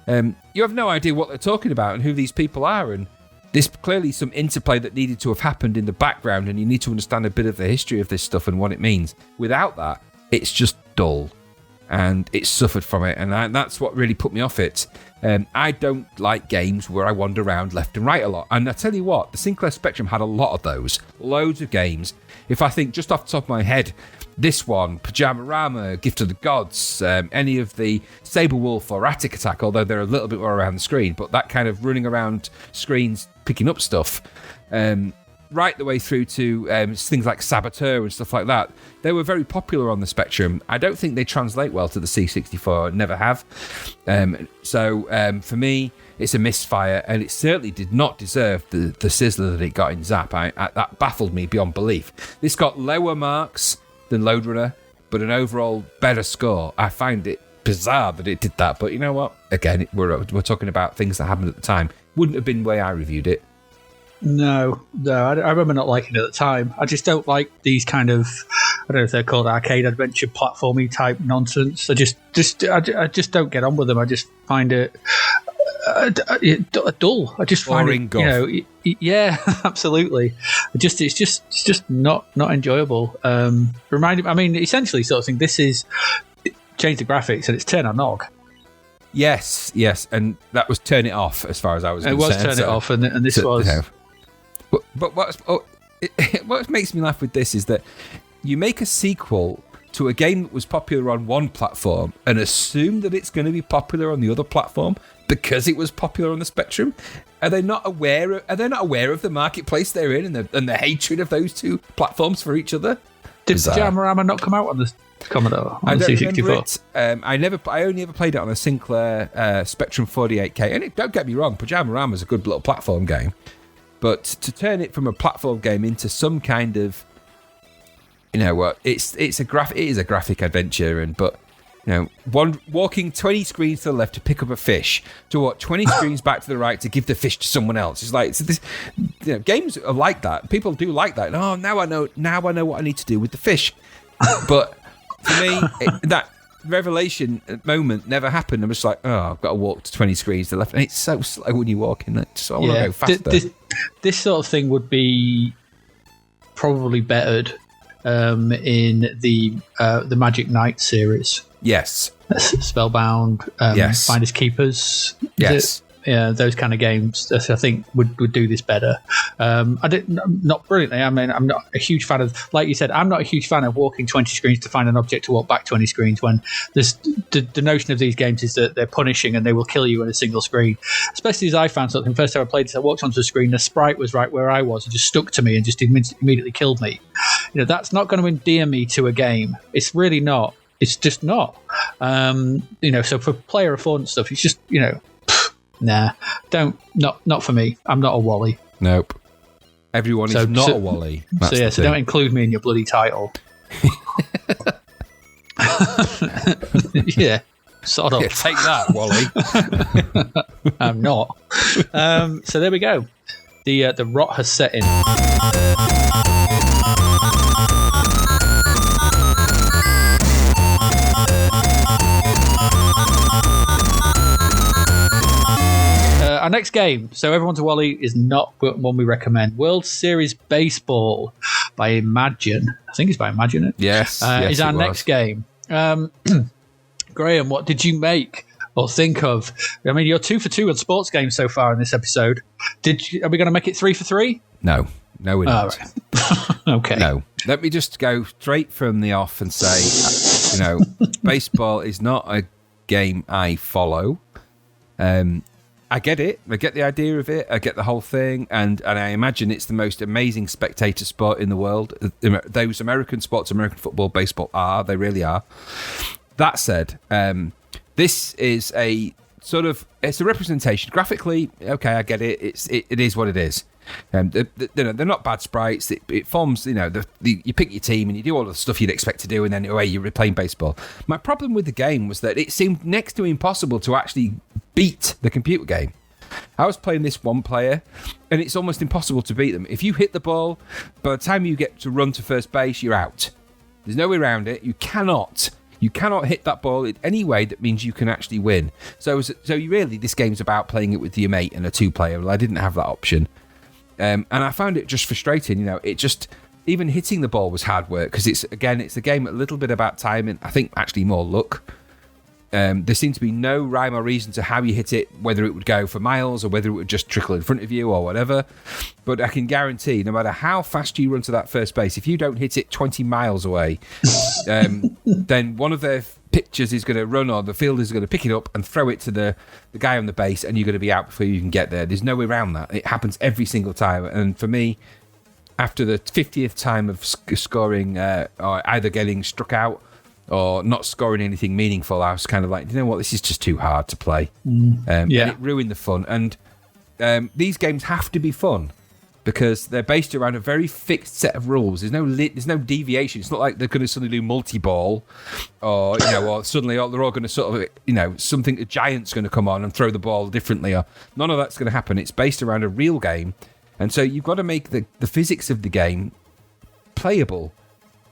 you have no idea what they're talking about and who these people are. And there's clearly some interplay that needed to have happened in the background, and you need to understand a bit of the history of this stuff and what it means. Without that, it's just dull, and it suffered from it, and that's what really put me off it. I don't like games where I wander around left and right a lot, and I tell you what, the Sinclair Spectrum had a lot of those, loads of games. If I think just off the top of my head, this one, Pajamarama, Gift of the Gods, any of the Sabre Wolf or Attic Attack, although they're a little bit more around the screen, but that kind of running around screens picking up stuff, right the way through to things like Saboteur and stuff like that. They were very popular on the Spectrum. I don't think they translate well to the C64, never have. So for me, it's a misfire, and it certainly did not deserve the sizzler that it got in Zap. That baffled me beyond belief. This got lower marks than Loderunner, but an overall better score. I find it bizarre that it did that, but you know what? Again, we're talking about things that happened at the time. Wouldn't have been the way I reviewed it. No, I remember not liking it at the time. I just don't like these kind of, I don't know if they're called arcade adventure platformy type nonsense. I just don't get on with them. I just find it dull. I just find it, yeah, absolutely. It's just not enjoyable. Essentially sort of thing. This is change the graphics and it's turn on nog. Yes, and that was turn it off as far as I was concerned. It was turn it off, and this was. But what makes me laugh with this is that you make a sequel to a game that was popular on one platform and assume that it's going to be popular on the other platform because it was popular on the Spectrum. Are they not aware of the marketplace they're in and the hatred of those two platforms for each other? Did Pajamarama not come out on the Commodore? On the C64? I only ever played it on a Sinclair Spectrum 48K. And don't get me wrong, Pajamarama is a good little platform game, but to turn it from a platform game into some kind of, it is a graphic adventure, but walking 20 screens to the left to pick up a fish, to walk 20 screens back to the right to give the fish to someone else. It's like games are like that. People do like that. Oh, now I know what I need to do with the fish. But for me, that revelation moment never happened. I'm just like, I've got to walk to 20 screens to the left, and it's so slow when you walk in. So I want to go faster. This sort of thing would be probably bettered in the Magic Knight series. Yes. Spellbound, yes. Finders Keepers. Yes. Yeah, those kind of games, I think, would do this better. Not brilliantly. I mean, I'm not a huge fan of, like you said, I'm not a huge fan of walking 20 screens to find an object to walk back 20 screens when there's the notion of these games is that they're punishing and they will kill you in a single screen. Especially as I found something, first time I played this, I walked onto the screen, the sprite was right where I was and just stuck to me and just immediately killed me. That's not going to endear me to a game. It's really not. It's just not. So for player affordance stuff, it's just, nah, not for me. I'm not a Wally. Nope. Everyone is not a Wally. So don't include me in your bloody title. Yeah, sort of. Yeah, take that, Wally. I'm not. So there we go. The rot has set in. Our next game, so Everyone's a Wally, is not one we recommend. World Series Baseball by Imagine. I think it's by Imagine it. Yes. Is our next game. Graham, what did you make or think of? I mean, you're 2 for 2 on sports games so far in this episode. Are we going to make it 3 for 3? No. No, we're not. Right. Okay. No. Let me just go straight from the off and say, baseball is not a game I follow. I get it. I get the idea of it. I get the whole thing. And I imagine it's the most amazing spectator sport in the world. Those American sports, American football, baseball are. They really are. That said, this is it's a representation. Graphically, okay, I get it. It is what it is. They're not bad sprites. It forms, you pick your team and you do all the stuff you'd expect to do, and then you're playing baseball. My problem with the game was that it seemed next to impossible to actually beat the computer game. I was playing this one player, and it's almost impossible to beat them. If you hit the ball, by the time you get to run to first base, you're out. There's no way around it. You cannot hit that ball in any way that means you can actually win. So you really, this game's about playing it with your mate and a two-player. Well, I didn't have that option. And I found it just frustrating. Even hitting the ball was hard work, because it's a game a little bit about timing. I think actually more luck. There seemed to be no rhyme or reason to how you hit it, whether it would go for miles or whether it would just trickle in front of you or whatever. But I can guarantee, no matter how fast you run to that first base, if you don't hit it 20 miles away, then one of their pitchers is going to run, or the fielder is going to pick it up and throw it to the guy on the base, and you're going to be out before you can get there. There's no way around that. It happens every single time. And for me, after the 50th time of scoring, or either getting struck out or not scoring anything meaningful, I was kind of like, you know what, this is just too hard to play. And it ruined the fun. And these games have to be fun, because they're based around a very fixed set of rules. There's no deviation. It's not like they're going to suddenly do multi-ball, or suddenly they're all going to sort of, something, a giant's going to come on and throw the ball differently. Or none of that's going to happen. It's based around a real game. And so you've got to make the physics of the game playable.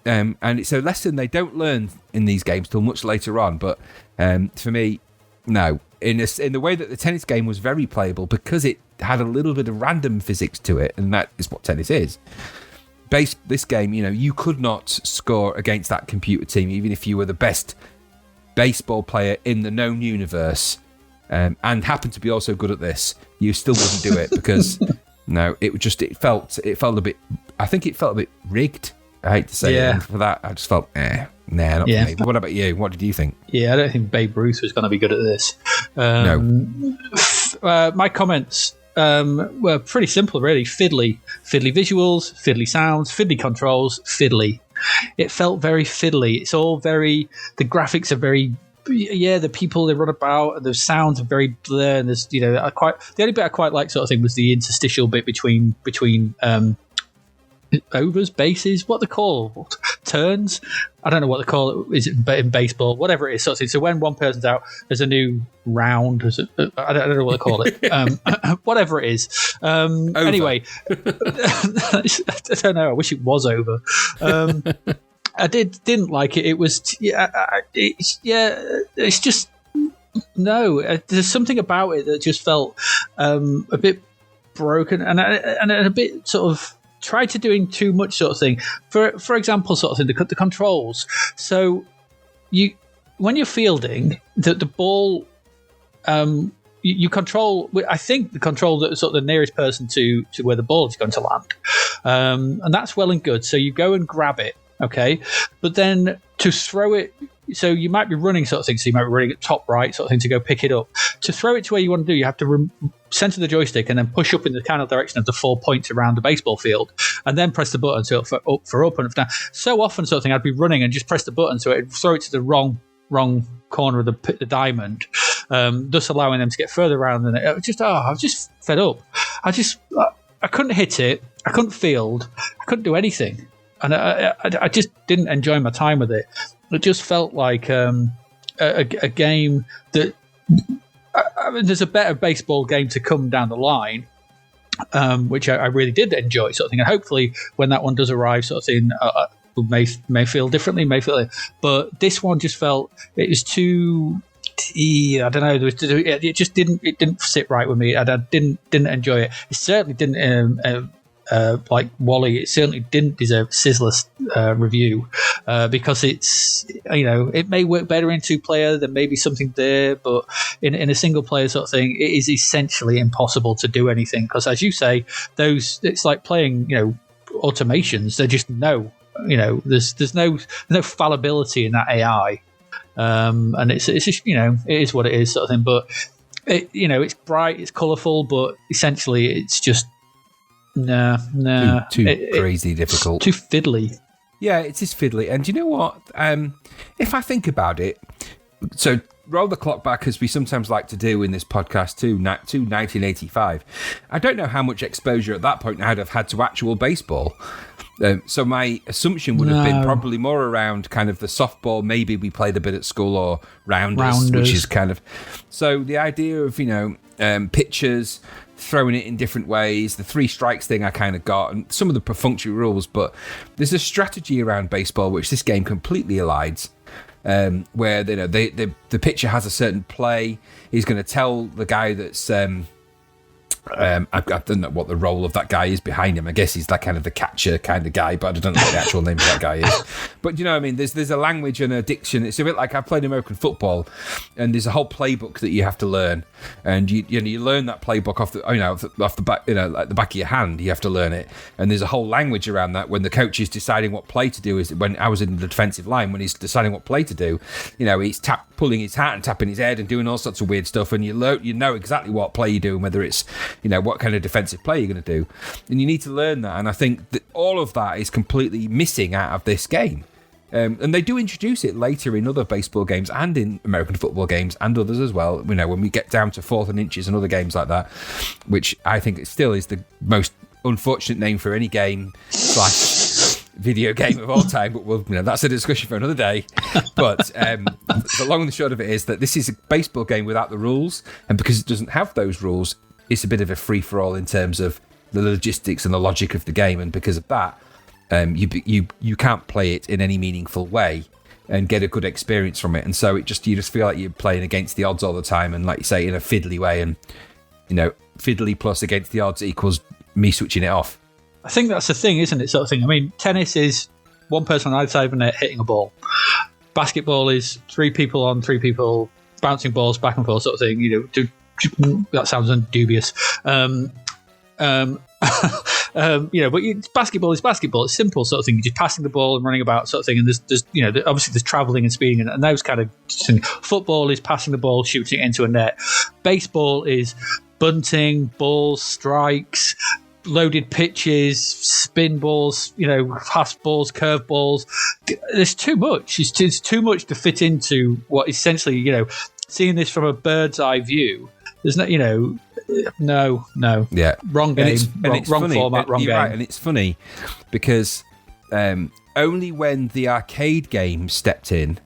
And it's a lesson they don't learn in these games till much later on. But for me, no. In the way that the tennis game was very playable, because it had a little bit of random physics to it, and that is what tennis is. This game, you could not score against that computer team, even if you were the best baseball player in the known universe, and happened to be also good at this. You still wouldn't do it, because no, it felt a bit. I think it felt a bit rigged. I hate to say it. And for that, I just felt, not for me. But what about you? What did you think? Yeah, I don't think Babe Ruth was going to be good at this. No. My comments were pretty simple, really. Fiddly visuals, fiddly sounds, fiddly controls, fiddly. It felt very fiddly. It's all very. The graphics are very. The people they run about, and the sounds are very blur. And there's, the only bit I quite like, sort of thing, was the interstitial bit between overs, bases, what they call turns. I don't know what they call it. Is it in baseball? Whatever it is. So when one person's out, there's a new round. I don't know what they call it. Whatever it is. Anyway, I don't know. I wish it was over. I didn't like it. It was it's just no. There's something about it that just felt a bit broken and a bit sort of. Tried to doing too much, sort of thing. For example, sort of thing, the controls. So when you're fielding, the ball, you control. I think the control that sort of the nearest person to where the ball is going to land, and that's well and good. So you go and grab it, okay, but then to throw it. So you might be running, sort of thing. So you might be running at top right, sort of thing, to go pick it up. To throw it to where you want to do, you have to center the joystick and then push up in the kind of direction of the 4 points around the baseball field, and then press the button so for up and down. So often, sort of thing, I'd be running and just press the button so it'd throw it to the wrong corner of the diamond, thus allowing them to get further around. Than it. I was just fed up. I couldn't hit it. I couldn't field. I couldn't do anything, and I just didn't enjoy my time with it. It just felt like a game that. I mean, there's a better baseball game to come down the line, which I really did enjoy, sort of thing. And hopefully, when that one does arrive, sort of thing, may feel differently, but this one just felt it was too. I don't know. It just didn't sit right with me, and I didn't enjoy it. It certainly didn't like Wally, it certainly didn't deserve a Sizzler review because it's, it may work better in 2-player. There may be something there, but in a single player sort of thing, it is essentially impossible to do anything because, as you say, it's like playing, automations. They're just there's no fallibility in that AI, and it's just, it is what it is sort of thing. But it's bright, it's colourful, but essentially it's just too crazy difficult, too fiddly. Yeah, it is fiddly. And you know what? If I think about it, so roll the clock back, as we sometimes like to do in this podcast, to 1985. I don't know how much exposure at that point I'd have had to actual baseball. So my assumption would have been probably more around kind of the softball. Maybe we played a bit at school, or rounders. Which is kind of... So the idea of, pitchers, throwing it in different ways, the 3 strikes thing I kind of got, and some of the perfunctory rules, but there's a strategy around baseball which this game completely elides. Where the pitcher has a certain play. He's going to tell the guy that's I don't know what the role of that guy is behind him. I guess he's that kind of the catcher kind of guy, but I don't know what the actual name of that guy is. But you know what I mean? There's a language and a diction. It's a bit like I've played American football, and there's a whole playbook that you have to learn, and you learn that playbook off the back, like the back of your hand. You have to learn it, and there's a whole language around that. When the coach is deciding what play to do, is when I was in the defensive line, when he's deciding what play to do, he's pulling his hat and tapping his head and doing all sorts of weird stuff, and you know exactly what play you're doing, whether it's what kind of defensive play you're going to do, and you need to learn that. And I think that all of that is completely missing out of this game. And they do introduce it later in other baseball games and in American football games and others as well. When we get down to 4th and inches and other games like that, which I think it still is the most unfortunate name for any game / video game of all time, but that's a discussion for another day. But the long and the short of it is that this is a baseball game without the rules, and because it doesn't have those rules, it's a bit of a free-for-all in terms of the logistics and the logic of the game, and because of that, you can't play it in any meaningful way and get a good experience from it. And so you just feel like you're playing against the odds all the time, and like you say, in a fiddly way, and fiddly plus against the odds equals me switching it off. I think that's the thing, isn't it? Sort of thing. I mean, tennis is one person on either side of a net hitting a ball. Basketball is 3 people on 3 people bouncing balls back and forth, sort of thing. That sounds dubious. But basketball is basketball. It's simple, sort of thing. You're just passing the ball and running about, sort of thing. And there's obviously there's traveling and speeding and those kind of things. Football is passing the ball, shooting it into a net. Baseball is bunting, balls, strikes, loaded pitches, spin balls, fast balls, curve balls. There's too much. It's too much to fit into what essentially, seeing this from a bird's eye view. There's no, no. Yeah. Wrong game, wrong format, wrong game. Right, and it's funny because only when the arcade game stepped in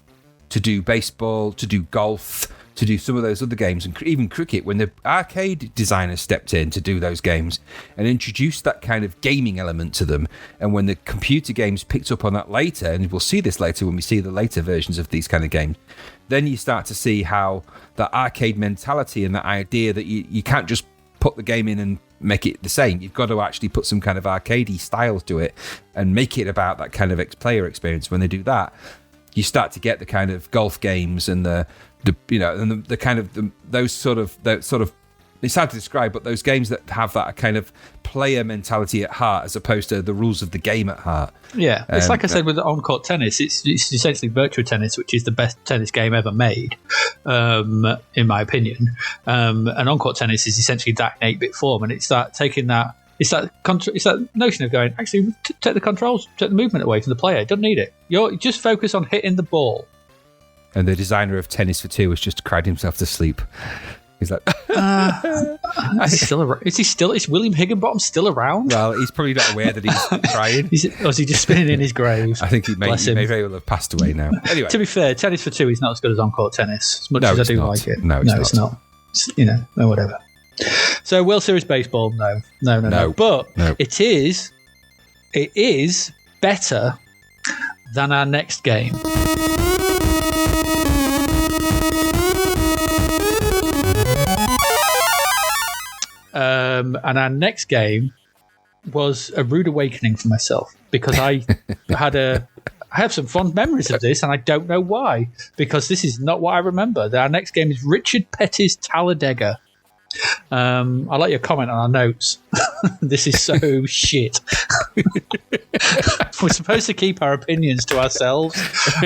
to do baseball, to do golf, to do some of those other games, and even cricket, when the arcade designers stepped in to do those games and introduced that kind of gaming element to them, and when the computer games picked up on that later, and we'll see this later when we see the later versions of these kind of games, then you start to see how that arcade mentality and that idea that you can't just put the game in and make it the same. You've got to actually put some kind of arcadey styles to it and make it about that kind of player experience. When they do that, you start to get the kind of golf games and those sort of it's hard to describe, but those games that have that kind of player mentality at heart as opposed to the rules of the game at heart. Yeah, it's like I said with on-court tennis, it's essentially virtual tennis, which is the best tennis game ever made, in my opinion. And on-court tennis is essentially that in 8-bit form, and it's that taking that. It's that notion of going, actually, take the controls, take the movement away from the player. Don't need it. You just focus on hitting the ball. And the designer of Tennis for Two has just cried himself to sleep. He's like, is William Higginbottom still around? Well, he's probably not aware that he's crying. Or is he just spinning in his grave? I think he may very well have passed away now. Anyway, to be fair, Tennis for Two is not as good as on-court tennis, as much as I do like it. No, it's not. No, whatever. So World Series baseball, no. But it is better than our next game. And our next game was a rude awakening for myself because I have some fond memories of this, and I don't know why, because this is not what I remember. Our next game is Richard Petty's Talladega. I'd like your comment on our notes. This is so shit. We're supposed to keep our opinions to ourselves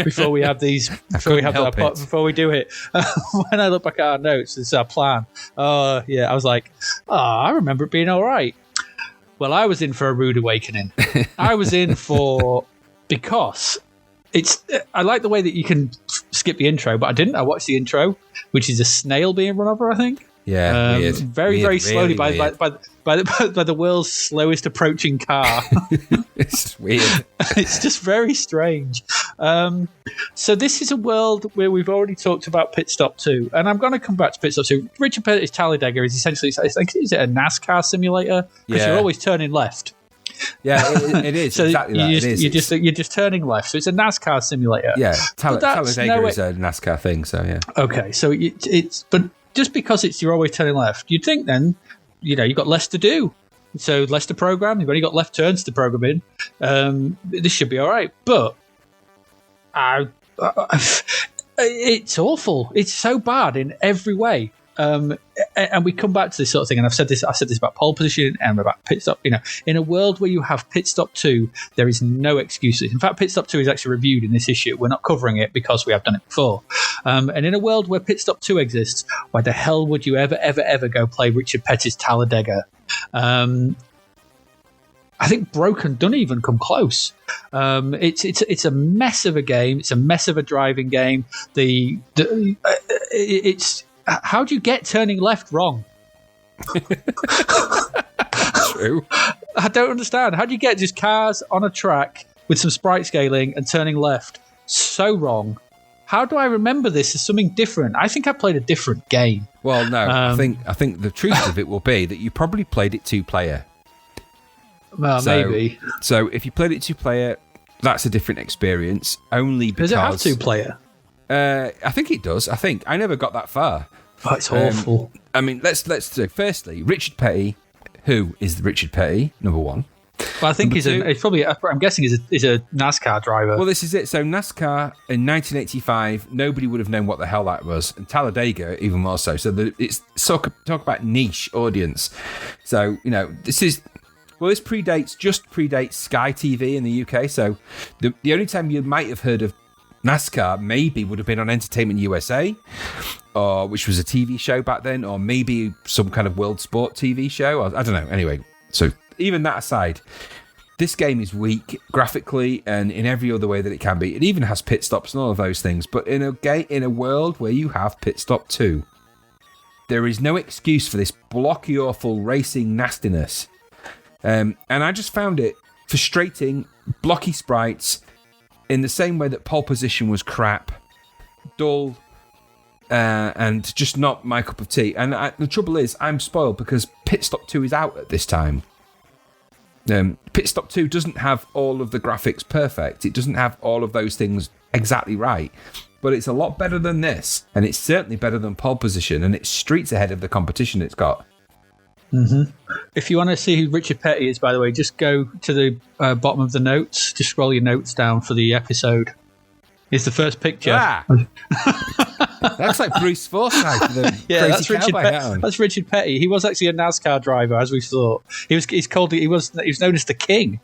before we have these. Before we do it. When I look back at our notes, this is our plan. I was like, I remember it being all right. Well, I was in for a rude awakening. I was in for because I like the way that you can skip the intro, but I didn't. I watched the intro, which is a snail being run over, I think. Yeah, weird. Very slowly really by the world's slowest approaching car. It's weird. It's just very strange. So this is a world where we've already talked about Pit Stop 2, and I'm going to come back to Pit Stop 2. Richard Petty's Talladega is essentially, is it a NASCAR simulator? Because you're always turning left. Yeah, it is. So exactly that. You're just turning left. So it's a NASCAR simulator. Yeah, Talladega is a NASCAR thing. So yeah. Okay, so but just because you're always turning left, you'd think then, you've got less to do. So less to program. You've only got left turns to program in. This should be all right. But it's awful. It's so bad in every way. And we come back to this sort of thing, and I said this about pole position and about pit stop. In a world where you have Pit Stop 2, there is no excuses. In fact, Pit Stop 2 is actually reviewed in this issue. We're not covering it because we have done it before. And in a world where Pit Stop 2 exists, why the hell would you ever go play Richard Petty's Talladega? I think Broken don't even come close. It's a mess of a game. It's a mess of a driving game. How do you get turning left wrong? True. I don't understand. How do you get just cars on a track with some sprite scaling and turning left so wrong? How do I remember this as something different? I think I played a different game. Well, no. I think the truth of it will be that you probably played it 2-player. Well, maybe. So if you played it 2-player, that's a different experience. Only because does it have 2-player? I think it does. I never got that far. Oh, it's awful. I mean, let's do. Firstly, Richard Petty. Who is Richard Petty? Number one. Well, I think I'm guessing he's a NASCAR driver. Well, this is it. So NASCAR in 1985, nobody would have known what the hell that was, and Talladega even more so. So it's talk about niche audience. So this predates Sky TV in the UK. So the only time you might have heard of NASCAR maybe would have been on Entertainment USA, which was a TV show back then, or maybe some kind of World Sport TV show. I don't know. Anyway, so even that aside, this game is weak graphically and in every other way that it can be. It even has pit stops and all of those things. But in a world where you have Pit Stop 2, there is no excuse for this blocky, awful racing nastiness. And I just found it frustrating, blocky sprites, in the same way that Pole Position was crap, dull, and just not my cup of tea. And the trouble is, I'm spoiled because Pit Stop 2 is out at this time. Pit Stop 2 doesn't have all of the graphics perfect. It doesn't have all of those things exactly right. But it's a lot better than this. And it's certainly better than Pole Position. And it's streets ahead of the competition it's got. Mm-hmm. If you want to see who Richard Petty is, by the way, just go to the bottom of the notes. Just scroll your notes down for the episode. It's the first picture. That's like Bruce Forsyth. That's Richard Petty. He was actually a NASCAR driver, as we thought. He was known as the King.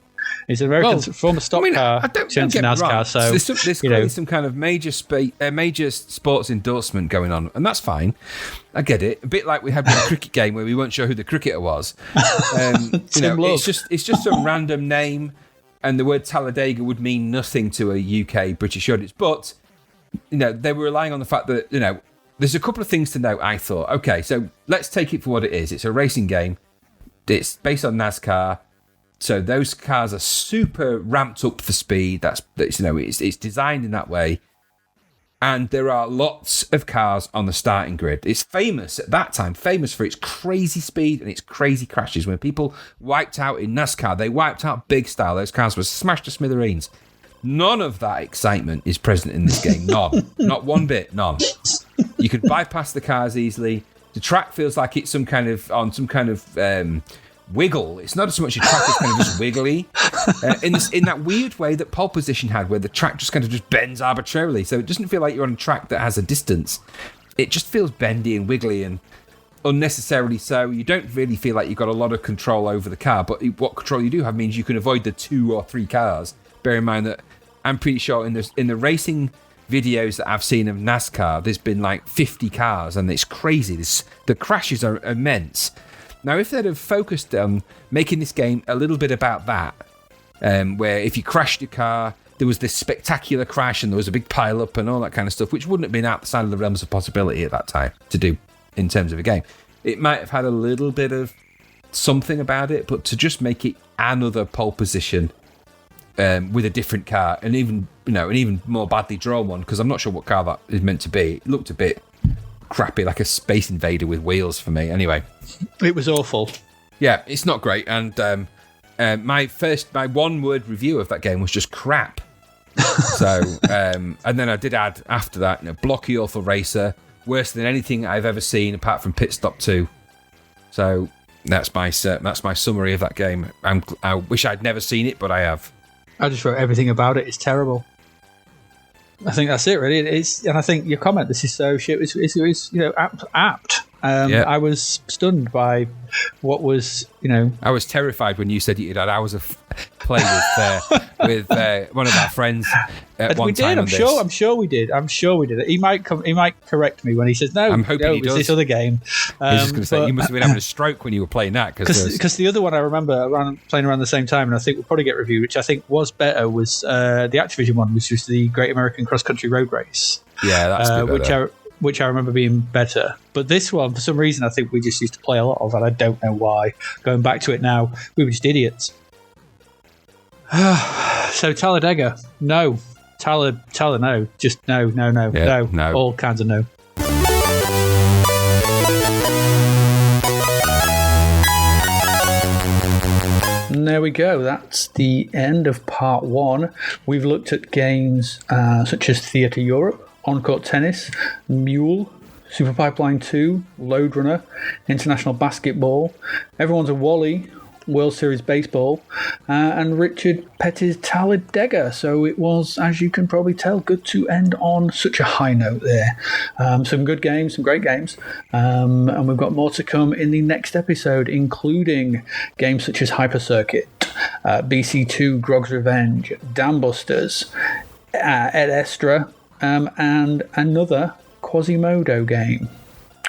He's an American former stock car turned to NASCAR. So there's clearly some kind of major sports endorsement going on, and that's fine. I get it. A bit like we had with the cricket game where we weren't sure who the cricketer was. It's just some random name, and the word Talladega would mean nothing to a UK British audience. But they were relying on the fact that there's a couple of things to note. I thought, okay, so let's take it for what it is. It's a racing game. It's based on NASCAR. So those cars are super ramped up for speed. It's designed in that way. And there are lots of cars on the starting grid. It's famous at that time, for its crazy speed and its crazy crashes. When people wiped out in NASCAR, they wiped out big style. Those cars were smashed to smithereens. None of that excitement is present in this game. None. Not one bit. None. You could bypass the cars easily. The track feels like it's some kind of wiggle. It's not so much a track that's kind of just wiggly in that weird way that Pole Position had, where the track just kind of just bends arbitrarily. So it doesn't feel like you're on a track that has a distance. It just feels bendy and wiggly and unnecessarily so. You don't really feel like you've got a lot of control over the car, but what control you do have means you can avoid the 2 or 3 cars. Bear in mind that I'm pretty sure in the racing videos that I've seen of NASCAR, there's been like 50 cars, and it's crazy. The crashes are immense. Now, if they'd have focused on making this game a little bit about that, where if you crashed your car, there was this spectacular crash and there was a big pile-up and all that kind of stuff, which wouldn't have been outside of the realms of possibility at that time to do in terms of a game. It might have had a little bit of something about it, but to just make it another Pole Position with a different car, and even an even more badly drawn one, because I'm not sure what car that is meant to be. It looked a bit crappy, like a Space Invader with wheels for me. Anyway, it was awful. Yeah, it's not great. And my one-word review of that game was just crap. So, and then I did add after that, blocky, awful racer, worse than anything I've ever seen apart from Pit Stop 2. So that's my summary of that game. I wish I'd never seen it, but I have. I just wrote everything about it. It's terrible. I think that's it, really. It is, and I think your comment, this is so shit, it's apt. I was stunned by what was, I was terrified when you said you'd had hours of play with one of our friends at one time. I'm sure we did. He might correct me when he says no. I'm hoping he does. This other game. He's just going to say you must have been having a stroke when you were playing that, because the other one I remember playing around the same time, and I think we'll probably get reviewed, which I think was better, was the Activision one, which was the Great American Cross Country Road Race. Yeah, that's a bit better. Which I remember being better. But this one, for some reason, I think we just used to play a lot of, and I don't know why. Going back to it now, we were just idiots. So Talladega, no. Talla, no. Just no. Yeah, no. All kinds of no. And there we go. That's the end of part 1. We've looked at games such as Theatre Europe, On-Court Tennis, M.U.L.E, Super Pipeline 2, Loderunner, International Basketball, Everyone's a Wally, World Series Baseball, and Richard Petty's Talladega. So it was, as you can probably tell, good to end on such a high note there. Some good games, some great games, and we've got more to come in the next episode, including games such as Hyper Circuit, BC2, Grog's Revenge, Dam Busters, Ed Estra, and another Quasimodo game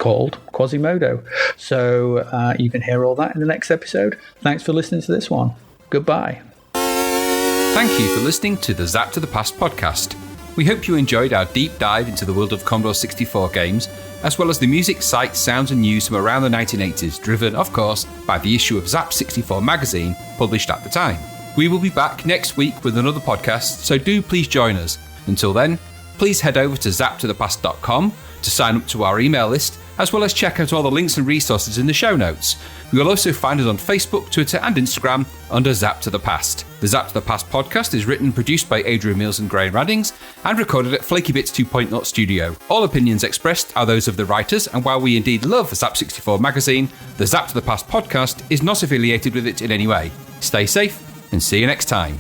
called Quasimodo. So you can hear all that in the next episode. Thanks for listening to this one. Goodbye. Thank you for listening to the Zapped to the Past podcast. We hope you enjoyed our deep dive into the world of Commodore 64 games, as well as the music, sights, sounds and news from around the 1980s, driven, of course, by the issue of Zapped 64 magazine published at the time. We will be back next week with another podcast, so do please join us. Until then, please head over to zappedtothepast.com to sign up to our email list, as well as check out all the links and resources in the show notes. You will also find us on Facebook, Twitter and Instagram under Zapped to the Past. The Zapped to the Past podcast is written and produced by Adrian M.U.L.E and Graham Raddings and recorded at Flaky Bits 2.0 studio. All opinions expressed are those of the writers, and while we indeed love Zapped 64 magazine, the Zapped to the Past podcast is not affiliated with it in any way. Stay safe and see you next time.